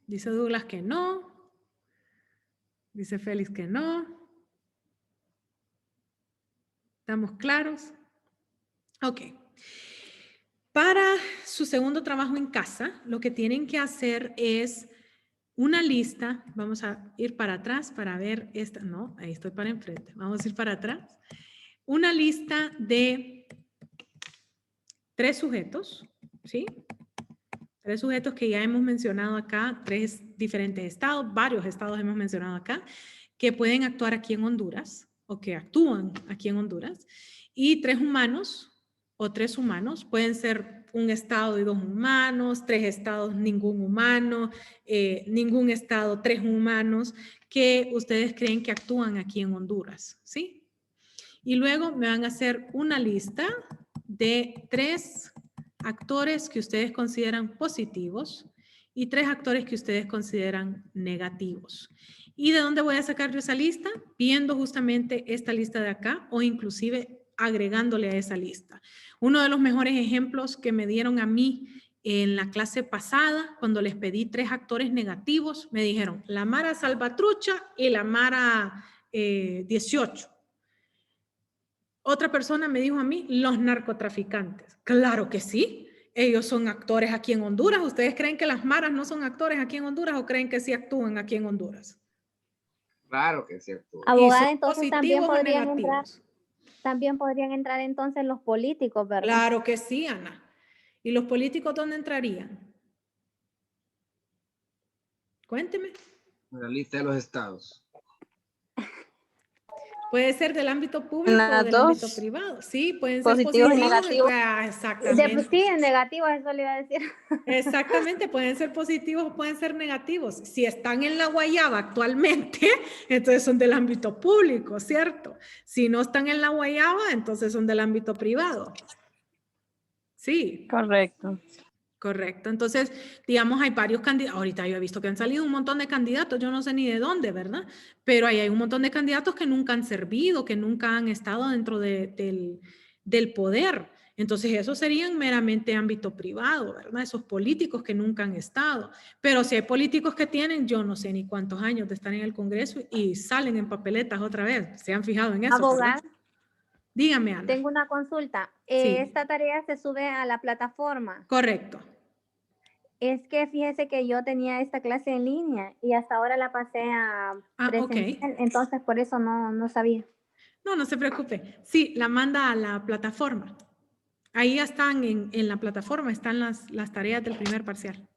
Dice Douglas que no. Dice Félix que no. ¿Estamos claros? Ok. Para su segundo trabajo en casa, lo que tienen que hacer es una lista. Vamos a ir para atrás para ver esta. No, ahí estoy para enfrente. Vamos a ir para atrás. Una lista de 3 sujetos, ¿sí? 3 sujetos que ya hemos mencionado acá, 3 diferentes estados, varios estados hemos mencionado acá, que pueden actuar aquí en Honduras o que actúan aquí en Honduras, y 3 humanos o 3 humanos, pueden ser un estado y 2 humanos, 3 estados, ningún humano, ningún estado, 3 humanos, que ustedes creen que actúan aquí en Honduras, ¿sí? Y luego me van a hacer una lista de 3 actores que ustedes consideran positivos y 3 actores que ustedes consideran negativos. ¿Y de dónde voy a sacar yo esa lista? Viendo justamente esta lista de acá o inclusive agregándole a esa lista. Uno de los mejores ejemplos que me dieron a mí en la clase pasada, cuando les pedí 3 actores negativos, me dijeron la Mara Salvatrucha y la Mara 18. Otra persona me dijo a mí, los narcotraficantes. Claro que sí, ellos son actores aquí en Honduras. ¿Ustedes creen que las maras no son actores aquí en Honduras o creen que sí actúan aquí en Honduras? Claro que sí actúan. Abogada, entonces también podrían entrar entonces los políticos, ¿verdad? Claro que sí, Ana. ¿Y los políticos dónde entrarían? Cuénteme. En la lista de los estados. Puede ser del ámbito público o del ámbito privado. Sí, pueden ser positivos y negativos. Exactamente. Sí, en negativo, eso le iba a decir. Exactamente, pueden ser positivos o pueden ser negativos. Si están en la Guayaba actualmente, entonces son del ámbito público, ¿cierto? Si no están en la Guayaba, entonces son del ámbito privado. Sí. Correcto. Correcto. Entonces, digamos, hay varios candidatos. Ahorita yo he visto que han salido un montón de candidatos, yo no sé ni de dónde, ¿verdad? Pero ahí hay un montón de candidatos que nunca han servido, que nunca han estado dentro del poder. Entonces, esos serían meramente ámbito privado, ¿verdad? Esos políticos que nunca han estado. Pero si hay políticos que tienen, yo no sé ni cuántos años de estar en el Congreso y salen en papeletas otra vez. ¿Se han fijado en eso? Abogada. Dígame, Ana. Tengo una consulta. Sí. Esta tarea se sube a la plataforma. Correcto. Es que fíjese que yo tenía esta clase en línea y hasta ahora la pasé a presencial, entonces por eso no sabía. No se preocupe. Sí, la manda a la plataforma. Ahí están en la plataforma, están las tareas del primer parcial.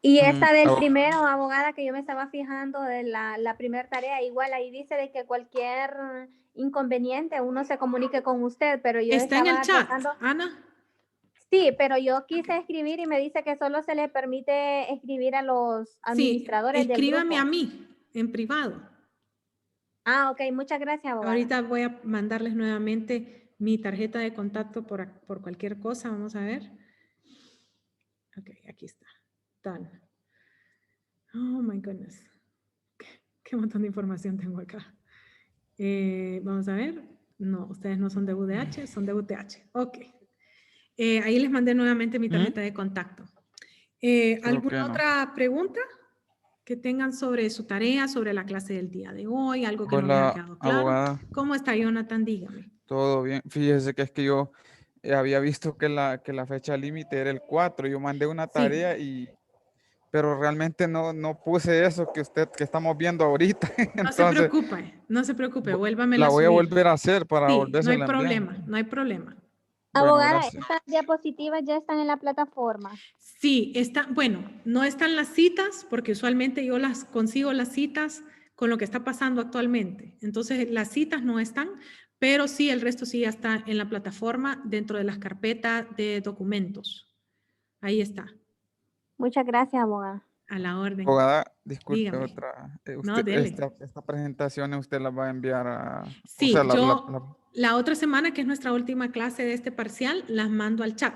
Y esta del primero, abogada, que yo me estaba fijando de la primera tarea, igual ahí dice de que cualquier inconveniente uno se comunique con usted, pero yo está en el chat, Ana. Sí, pero yo quise escribir y me dice que solo se le permite escribir a los administradores del grupo. Escríbame a mí, en privado. Ah, ok, muchas gracias, abogada. Ahorita voy a mandarles nuevamente mi tarjeta de contacto por cualquier cosa, vamos a ver. Ok, aquí está. Done. Oh, my goodness. Qué montón de información tengo acá. Vamos a ver. No, ustedes no son de UDH, son de UTH. Ok. Ahí les mandé nuevamente mi tarjeta de contacto. ¿Alguna otra pregunta que tengan sobre su tarea, sobre la clase del día de hoy? Algo que no me ha quedado claro. Abogada. ¿Cómo está, Jonathan? Dígame. Todo bien. Fíjese que es que yo había visto que la fecha límite era el 4. Yo mandé una tarea pero realmente no puse eso que estamos viendo ahorita. Entonces, no se preocupe, vuélvame la voy a volver a hacer para volverse a enviar. No hay problema. Abogada, bueno, ¿estas diapositivas ya están en la plataforma? Sí, no están las citas, porque usualmente yo consigo las citas con lo que está pasando actualmente. Entonces, las citas no están, Pero sí, el resto sí ya está en la plataforma dentro de las carpetas de documentos. Ahí está. Muchas gracias, abogada. A la orden. Abogada, disculpe Dígame. otra. No, dele. Esta presentación usted la va a enviar a... Sí, o sea, la otra semana, que es nuestra última clase de este parcial, las mando al chat.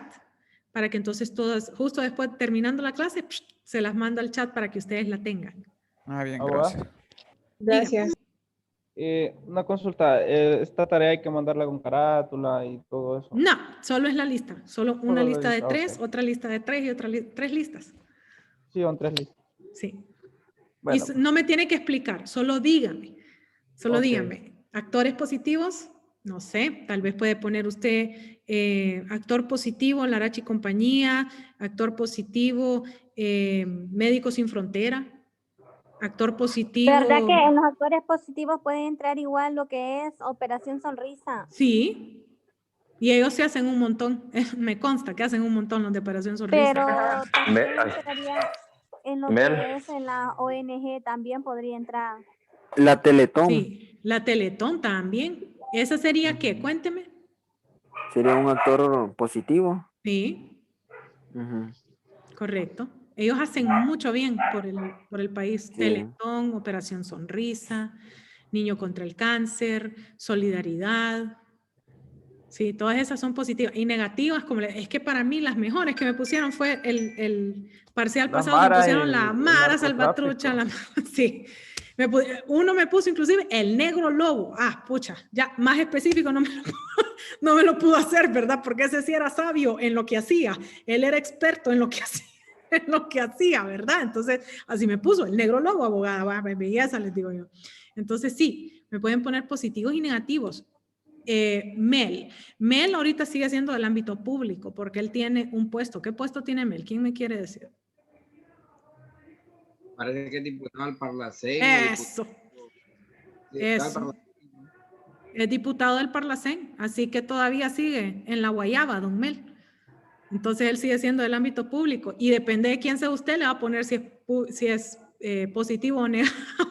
Para que entonces todas, justo después terminando la clase, se las mando al chat para que ustedes la tengan. Ah, bien, Abogada. gracias. Gracias. Una consulta, esta tarea hay que mandarla con carátula y todo eso. No, solo es la lista. Solo una la lista de lista, 3, ok. otra lista de 3 y otra 3 listas. Sí, son 3 listas. Sí. Bueno, Y no me tiene que explicar, solo dígame. Solo Ok. dígame. Actores positivos, no sé, tal vez puede poner usted actor positivo, Larachi y compañía, actor positivo, Médicos Sin Frontera, actor positivo. ¿Verdad que en los actores positivos puede entrar igual lo que es Operación Sonrisa? Sí, y ellos se hacen un montón, me consta que hacen un montón los de Operación Sonrisa. Pero también entraría en lo Mel. que es en la ONG, también podría entrar. La Teletón Sí, la Teletón también. ¿Esa sería qué? Cuénteme. sería un actor positivo. Sí, Ujú. correcto. Ellos hacen mucho bien por el país. Sí. Teletón, Operación Sonrisa, Niño contra el Cáncer, Solidaridad. Sí, todas esas son positivas. Y negativas, como es que para mí las mejores que me pusieron fue el parcial La pasado que Mara pusieron y la el Mara narcotráfico. Salvatrucha. Sí. Uno me puso inclusive el negro lobo. Ah, pucha, ya más específico no me lo pudo hacer, ¿verdad? Porque ese sí era sabio en lo que hacía. Él era experto en lo que hacía, ¿verdad? Entonces, así me puso el negro lobo, abogada. Va, belleza, les digo yo. Entonces, sí, me pueden poner positivos y negativos. Mel ahorita sigue siendo del ámbito público porque él tiene un puesto. ¿Qué puesto tiene Mel? ¿Quién me quiere decir? Parece que es diputado al Parlacén. Eso. Eso. Es diputado del Parlacén, así que todavía sigue en la guayaba, don Mel. Entonces él sigue siendo del ámbito público y depende de quién sea usted, le va a poner si es positivo o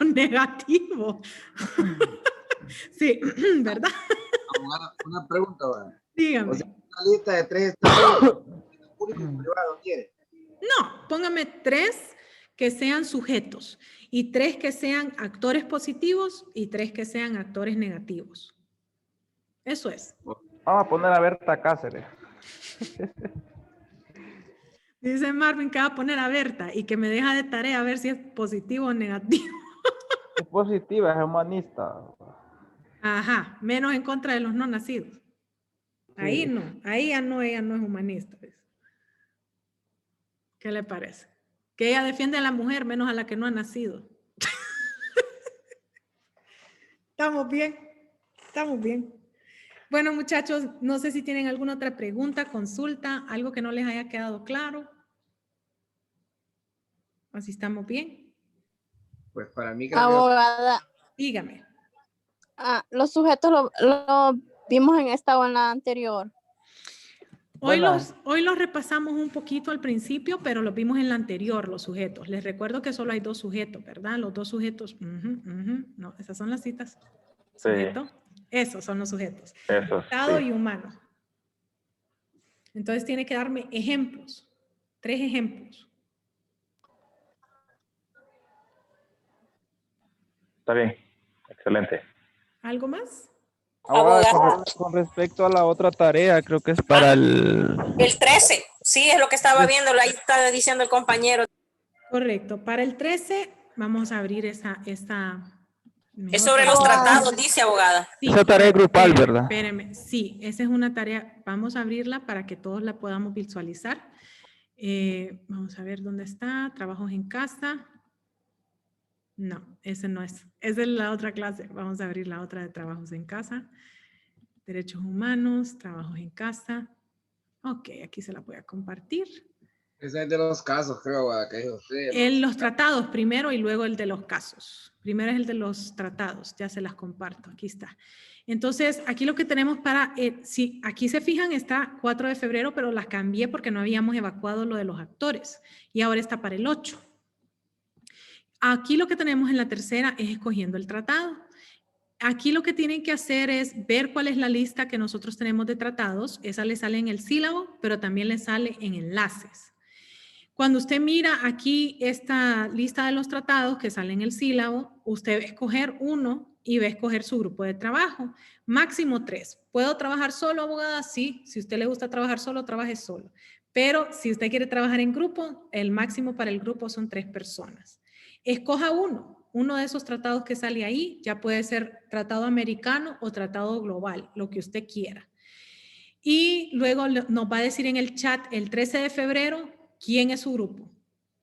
negativo. Sí, ¿verdad? Abogada, una pregunta, ¿verdad? Dígame. O sea, una lista de 3 estados público y privado, ¿quiere? No, póngame 3 que sean sujetos y 3 que sean actores positivos y 3 que sean actores negativos. Eso es. Vamos a poner a Berta Cáceres. Dice Marvin que va a poner a Berta y que me deja de tarea a ver si es positivo o negativo. Es positiva, es humanista. Ajá, menos en contra de los no nacidos. Ahí Sí. no, ahí ella no es humanista. ¿Qué le parece? Que ella defiende a la mujer menos a la que no ha nacido. Estamos bien, estamos bien. Bueno, muchachos, no sé si tienen alguna otra pregunta, consulta, algo que no les haya quedado claro. ¿Así estamos bien? Pues para mí Abogada, Dígame. los sujetos lo vimos en esta o en la anterior. Hoy los repasamos un poquito al principio, pero los vimos en la anterior, los sujetos. Les recuerdo que solo hay 2 sujetos, ¿verdad? Los 2 sujetos. No, esas son las citas. Sujeto. Esos son los sujetos. Eso, Estado sí. y humano. Entonces tiene que darme ejemplos. 3 ejemplos. Está bien. Excelente. ¿Algo más? Abogada, con respecto a la otra tarea, creo que es para el 13, sí, es lo que estaba viendo, ahí está diciendo el compañero. Correcto. Para el 13 vamos a abrir esa Es sobre los tratados, dice abogada. Sí, esa tarea grupal, ¿verdad? Espéreme. Sí, esa es una tarea. Vamos a abrirla para que todos la podamos visualizar. Vamos a ver dónde está. Trabajos en casa. No, ese no es. Esa es la otra clase. Vamos a abrir la otra de trabajos en casa. Derechos humanos, trabajos en casa. Ok, aquí se la voy a compartir. ese es de los casos, creo, que dijo usted. En los tratados primero y luego el de los casos. Primero es el de los tratados, ya se las comparto, aquí está. Entonces, aquí lo que tenemos para, si aquí se fijan, está 4 de febrero, pero las cambié porque no habíamos evacuado lo de los actores y ahora está para el 8. Aquí lo que tenemos en la tercera es escogiendo el tratado. aquí lo que tienen que hacer es ver cuál es la lista que nosotros tenemos de tratados. Esa le sale en el sílabo, pero también le sale en enlaces. Cuando usted mira aquí esta lista de los tratados que sale en el sílabo, usted va a escoger uno y va a escoger su grupo de trabajo. Máximo 3. ¿Puedo trabajar solo, abogada? Sí. Si a usted le gusta trabajar solo, trabaje solo. Pero si usted quiere trabajar en grupo, el máximo para el grupo son 3 personas. Escoja uno de esos tratados que sale ahí, ya puede ser tratado americano o tratado global, lo que usted quiera. Y luego nos va a decir en el chat el 13 de febrero quién es su grupo.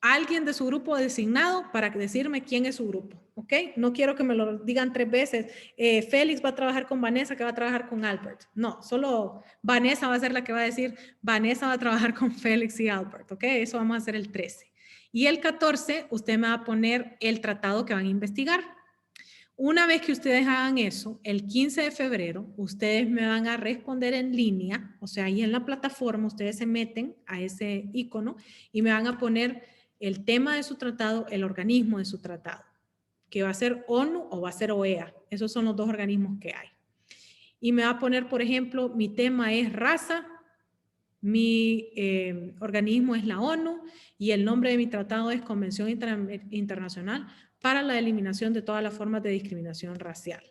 Alguien de su grupo designado para decirme quién es su grupo, ¿ok? No quiero que me lo digan 3 veces. Félix va a trabajar con Vanessa, que va a trabajar con Albert. No, solo Vanessa va a ser la que va a decir, Vanessa va a trabajar con Félix y Albert, ¿ok? Eso vamos a hacer el 13. Y el 14, usted me va a poner el tratado que van a investigar. Una vez que ustedes hagan eso, el 15 de febrero, ustedes me van a responder en línea, o sea, ahí en la plataforma, ustedes se meten a ese icono y me van a poner el tema de su tratado, el organismo de su tratado, que va a ser ONU o va a ser OEA. Esos son los 2 organismos que hay. Y me va a poner, por ejemplo, mi tema es raza, mi organismo es la ONU y el nombre de mi tratado es Convención Internacional para la eliminación de todas las formas de discriminación racial.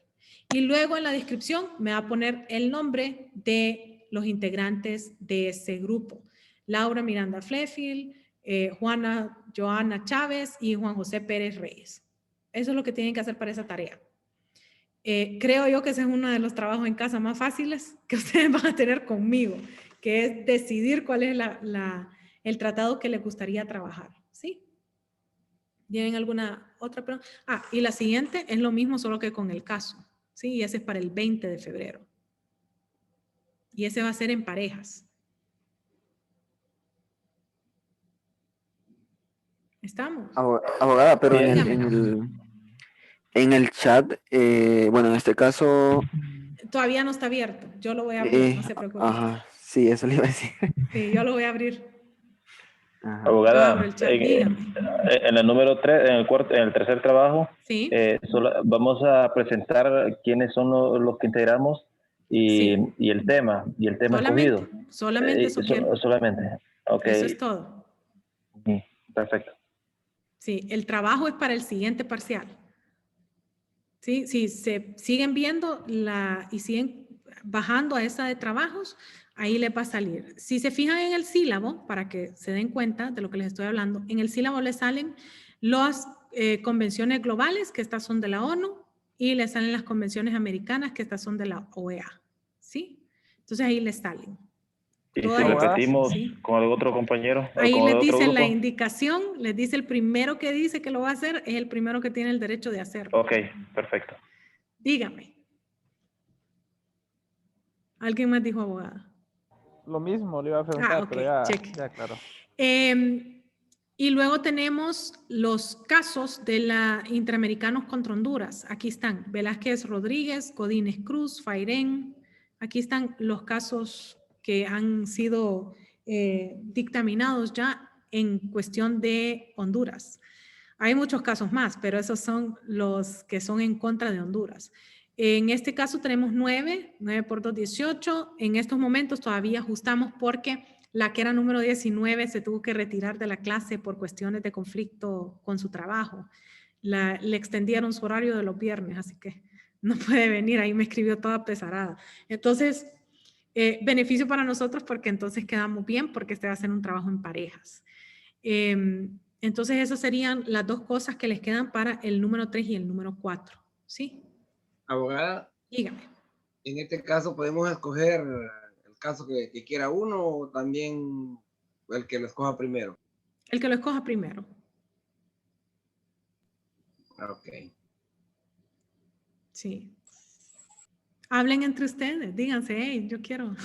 Y luego en la descripción me va a poner el nombre de los integrantes de ese grupo. Laura Miranda Flefield, Juana Joana Chávez y Juan José Pérez Reyes. Eso es lo que tienen que hacer para esa tarea. Creo yo que ese es uno de los trabajos en casa más fáciles que ustedes van a tener conmigo, que es decidir cuál es el tratado que les gustaría trabajar. ¿Sí? ¿Tienen alguna otra pregunta? Y la siguiente es lo mismo, solo que con el caso. ¿Sí? Y ese es para el 20 de febrero. Y ese va a ser en parejas. ¿Estamos? Abogada, pero en el chat, bueno, en este caso... Todavía no está abierto. Yo lo voy a abrir, no se preocupe. Ajá, sí, eso le iba a decir. Sí, yo lo voy a abrir. Abogada, en el número 3, en el tercer trabajo, ¿sí? Vamos a presentar quiénes son los que integramos y el tema escogido. Solamente eso quiero. Solamente, ok. Eso es todo. Perfecto. Sí, el trabajo es para el siguiente parcial. ¿Sí? Si se siguen viendo y siguen bajando a esa de trabajos, ahí les va a salir. Si se fijan en el sílabo, para que se den cuenta de lo que les estoy hablando, en el sílabo les salen las convenciones globales, que estas son de la ONU, y les salen las convenciones americanas, que estas son de la OEA. ¿Sí? Entonces ahí les salen. Y si repetimos con el otro compañero. Ahí les dice la indicación, les dice el primero que dice que lo va a hacer, es el primero que tiene el derecho de hacerlo. Ok, perfecto. Dígame. ¿Alguien más dijo abogada? Lo mismo, le iba a preguntar, okay, pero ya claro. Y luego tenemos los casos de la Interamericanos contra Honduras. Aquí están Velázquez Rodríguez, Godínez Cruz, Fairén. Aquí están los casos que han sido dictaminados ya en cuestión de Honduras. Hay muchos casos más, pero esos son los que son en contra de Honduras. En este caso tenemos 9 por 2, 18. En estos momentos todavía ajustamos porque la que era número 19 se tuvo que retirar de la clase por cuestiones de conflicto con su trabajo. Le extendieron su horario de los viernes, así que no puede venir. Ahí me escribió toda pesarada. Entonces, beneficio para nosotros porque entonces quedamos bien porque este va a ser un trabajo en parejas. Entonces, esas serían las 2 cosas que les quedan para el número 3 y el número 4. ¿Sí? Abogada. Dígame. En este caso, ¿podemos escoger el caso que quiera uno o también el que lo escoja primero? El que lo escoja primero. Ok. Sí. Hablen entre ustedes, díganse, hey, yo quiero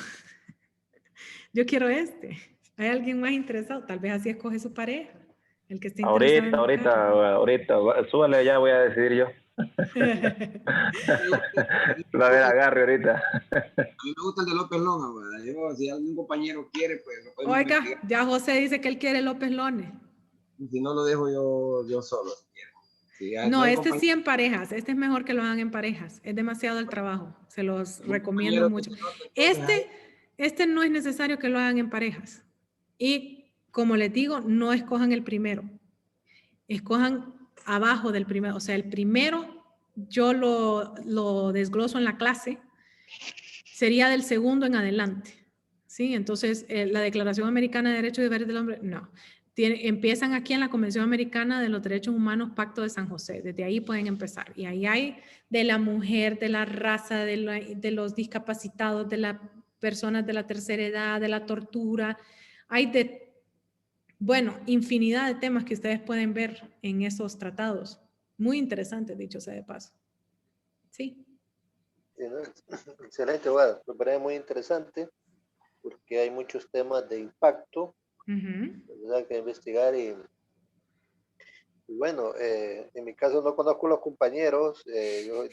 este. ¿Hay alguien más interesado? Tal vez así escoge su pareja. El que esté interesado. Ahorita, súbale, ya voy a decidir yo. La ver, agarre ahorita. A mí me gusta el de López Lona, yo, si algún compañero quiere, pues lo podemos Oiga, investigar. ya José dice que él quiere López Lone. Si no lo dejo yo solo, si quiere. Sí, ya No, hay este sí compañeros en parejas. Este es mejor que lo hagan en parejas. Es demasiado el trabajo. Se los recomiendo que mucho. se nota, entonces, ahí. Este no es necesario que lo hagan en parejas. Y como les digo, no escojan el primero. Escojan abajo del primero. O sea, el primero yo lo desgloso en la clase. Sería del segundo en adelante. ¿Sí? Entonces, la Declaración Americana de Derechos y Deberes del Hombre, no. Empiezan aquí en la Convención Americana de los Derechos Humanos, Pacto de San José. Desde ahí pueden empezar. Y ahí hay de la mujer, de la raza, de los discapacitados, de las personas de la tercera edad, de la tortura. Hay de, bueno, infinidad de temas que ustedes pueden ver en esos tratados. Muy interesantes, dicho sea de paso. Sí. Sí, ¿no? Excelente, abogada. Me parece muy interesante porque hay muchos temas de impacto, ¿verdad? Que investigar y bueno, en mi caso no conozco los compañeros, yo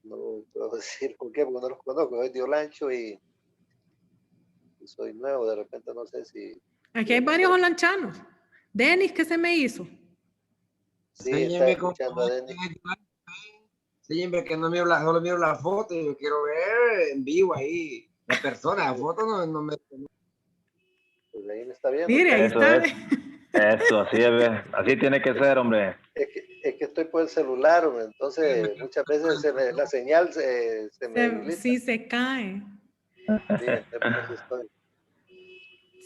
no puedo decir por qué, porque no los conozco, soy de Olancho y soy nuevo, de repente no sé si... Aquí hay varios holanchanos. Denis, ¿qué se me hizo? Sí, está escuchando a Denis. Siempre que no miro solo miro la foto y yo quiero ver en vivo ahí la persona, la foto no me... Pues ahí me está viendo. Mire, ahí está. Eso, así es, así tiene que ser, hombre. Es que estoy por el celular, hombre, entonces muchas veces la señal se me debilita. Sí, se cae. Sí, por eso estoy.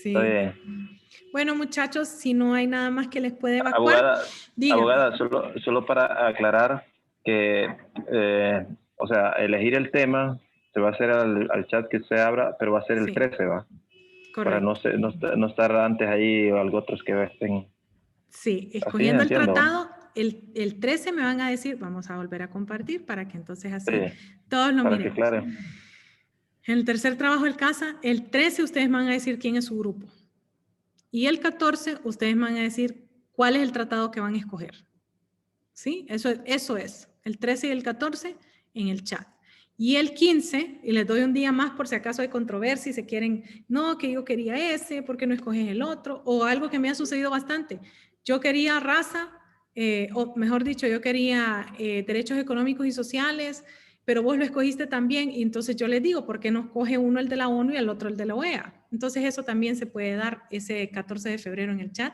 Sí. Está bien. Bueno, muchachos, si no hay nada más que les puede evacuar. Abogada, solo para aclarar que, o sea, elegir el tema se va a hacer al chat que se abra, pero va a ser el 13, ¿va? Correcto. Para no estar antes ahí o algo otros que estén. Sí, escogiendo el entiendo. tratado, el 13 me van a decir, vamos a volver a compartir para que entonces así todos lo para miremos. que claro. En el tercer trabajo del CASA, el 13 ustedes van a decir quién es su grupo. Y el 14 ustedes van a decir cuál es el tratado que van a escoger. ¿Sí? Eso es. El 13 y el 14 en el chat. Y el 15, y les doy un día más por si acaso hay controversia y se quieren, no, que yo quería ese, ¿por qué no escoges el otro? O algo que me ha sucedido bastante. Yo quería raza, o mejor dicho, yo quería derechos económicos y sociales, pero vos lo escogiste también, y entonces yo les digo, ¿por qué no escoge uno el de la ONU y el otro el de la OEA? Entonces eso también se puede dar ese 14 de febrero en el chat.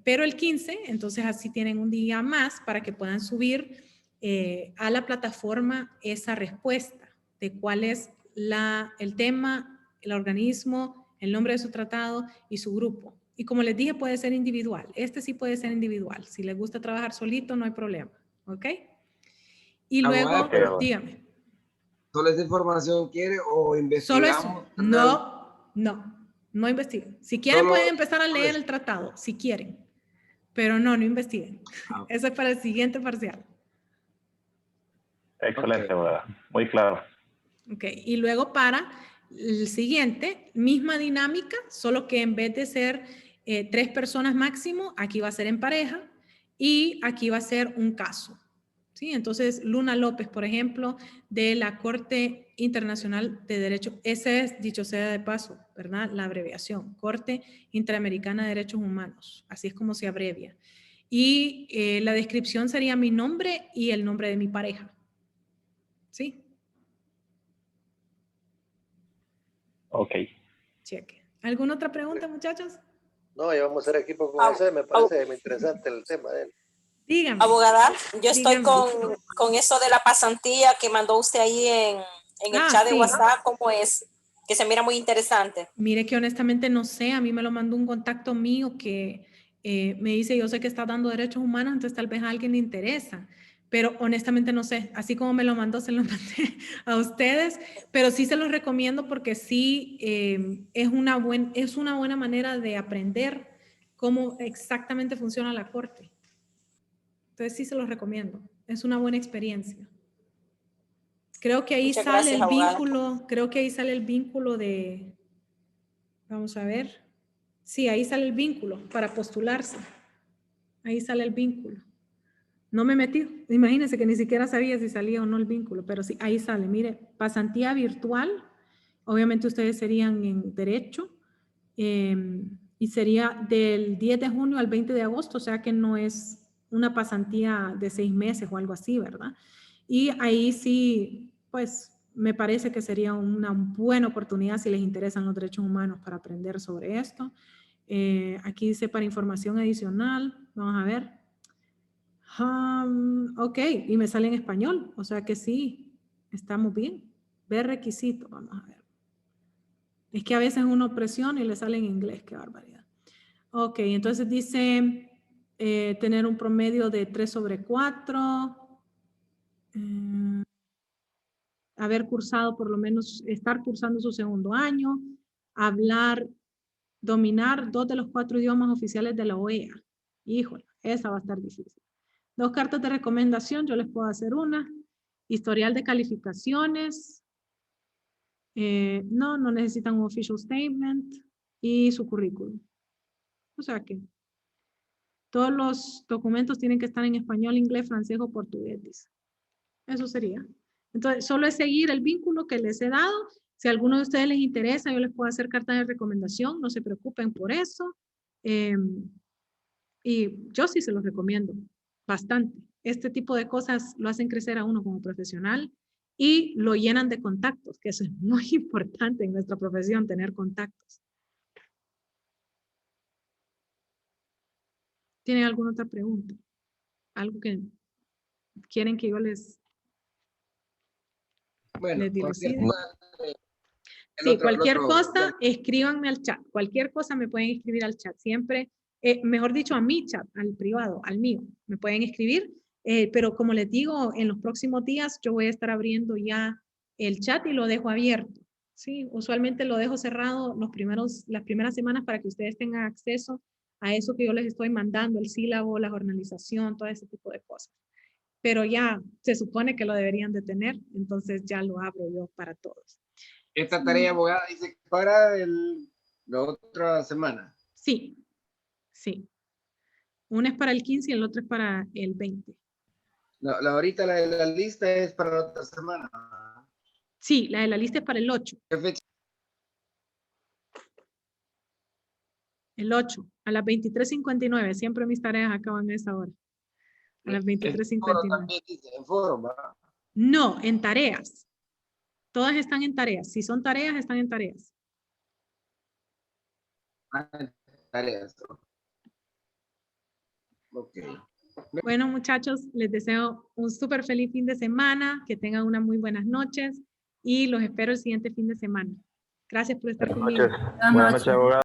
Pero el 15, entonces así tienen un día más para que puedan subir a la plataforma esa respuesta de cuál es el tema, el organismo, el nombre de su tratado y su grupo. Y como les dije, puede ser individual. Este sí puede ser individual. Si les gusta trabajar solito, no hay problema. ¿Ok? Y luego, dígame. ¿Solo esa información quiere o investigamos? Solo eso. No investiguen. Si quieren pueden empezar a leer el tratado, si quieren. Pero no investiguen. Eso es para el siguiente parcial. Excelente, abogada. Muy claro. Ok, y luego para el siguiente, misma dinámica, solo que en vez de ser 3 personas máximo, aquí va a ser en pareja y aquí va a ser un caso. ¿Sí? Entonces, Luna López, por ejemplo, de la Corte Internacional de Derecho, ese es, dicho sea de paso, ¿verdad? La abreviación, Corte Interamericana de Derechos Humanos, así es como se abrevia. Y la descripción sería mi nombre y el nombre de mi pareja. ¿Sí? Ok. Cheque. ¿Alguna otra pregunta, muchachos? No, ya vamos a ser equipo con ese, me parece muy interesante el tema de él. Dígame. Abogada, yo estoy con eso de la pasantía que mandó usted ahí en el chat de WhatsApp, ¿cómo es? Que se mira muy interesante. Mire que honestamente no sé, a mí me lo mandó un contacto mío que me dice, yo sé que está dando derechos humanos, entonces tal vez a alguien le interesa, pero honestamente no sé, así como me lo mandó, se lo mandé a ustedes, pero sí se los recomiendo porque sí es una buena manera de aprender cómo exactamente funciona la corte. Entonces sí se los recomiendo, es una buena experiencia. Creo que ahí sale el vínculo, de, vamos a ver, sí, ahí sale el vínculo para postularse, ahí sale el vínculo. No me metí, imagínense que ni siquiera sabía si salía o no el vínculo, pero sí, ahí sale, mire, pasantía virtual, obviamente ustedes serían en derecho, y sería del 10 de junio al 20 de agosto, o sea que no es una pasantía de 6 meses o algo así, ¿verdad? Y ahí sí, pues me parece que sería una buena oportunidad si les interesan los derechos humanos para aprender sobre esto. Aquí dice para información adicional, vamos a ver. Ok, y me sale en español, o sea que sí, estamos bien. Ver requisito, vamos a ver. Es que a veces uno presiona y le sale en inglés, qué barbaridad. Ok, entonces dice tener un promedio de 3/4. Haber cursado por lo menos, estar cursando su segundo año, hablar, dominar 2 de los 4 idiomas oficiales de la OEA. Híjole, esa va a estar difícil. 2 cartas de recomendación, yo les puedo hacer una. Historial de calificaciones. No necesitan un official statement. Y su currículum. O sea que todos los documentos tienen que estar en español, inglés, francés o portugués, dice. Eso sería. Entonces, solo es seguir el vínculo que les he dado. Si a alguno de ustedes les interesa, yo les puedo hacer carta de recomendación. No se preocupen por eso. Y yo sí se los recomiendo bastante. Este tipo de cosas lo hacen crecer a uno como profesional y lo llenan de contactos, que eso es muy importante en nuestra profesión, tener contactos. ¿Tienen alguna otra pregunta? ¿Algo que quieren que yo les... Bueno, cualquier cosa, escríbanme al chat. Cualquier cosa me pueden escribir al chat. Siempre, mejor dicho, a mi chat, al privado, al mío. Me pueden escribir, pero como les digo, en los próximos días yo voy a estar abriendo ya el chat y lo dejo abierto. Sí, usualmente lo dejo cerrado las primeras semanas para que ustedes tengan acceso a eso que yo les estoy mandando, el sílabo, la jornalización, todo ese tipo de cosas. Pero ya se supone que lo deberían de tener, entonces ya lo abro yo para todos. Esta tarea, abogada, dice para la otra semana. Sí, sí. Una es para el 15 y el otro es para el 20. Ahorita la de la lista es para la otra semana. Sí, la de la lista es para el 8. ¿Qué fecha? El 8, a las 23:59. Siempre mis tareas acaban a esa hora. A las 23:59. En foro, ¿verdad? No, en tareas. Todas están en tareas. Si son tareas, están en tareas. Tareas. Ok. Bueno, muchachos, les deseo un súper feliz fin de semana, que tengan unas muy buenas noches y los espero el siguiente fin de semana. Gracias por estar conmigo. Buenas noches, abogado.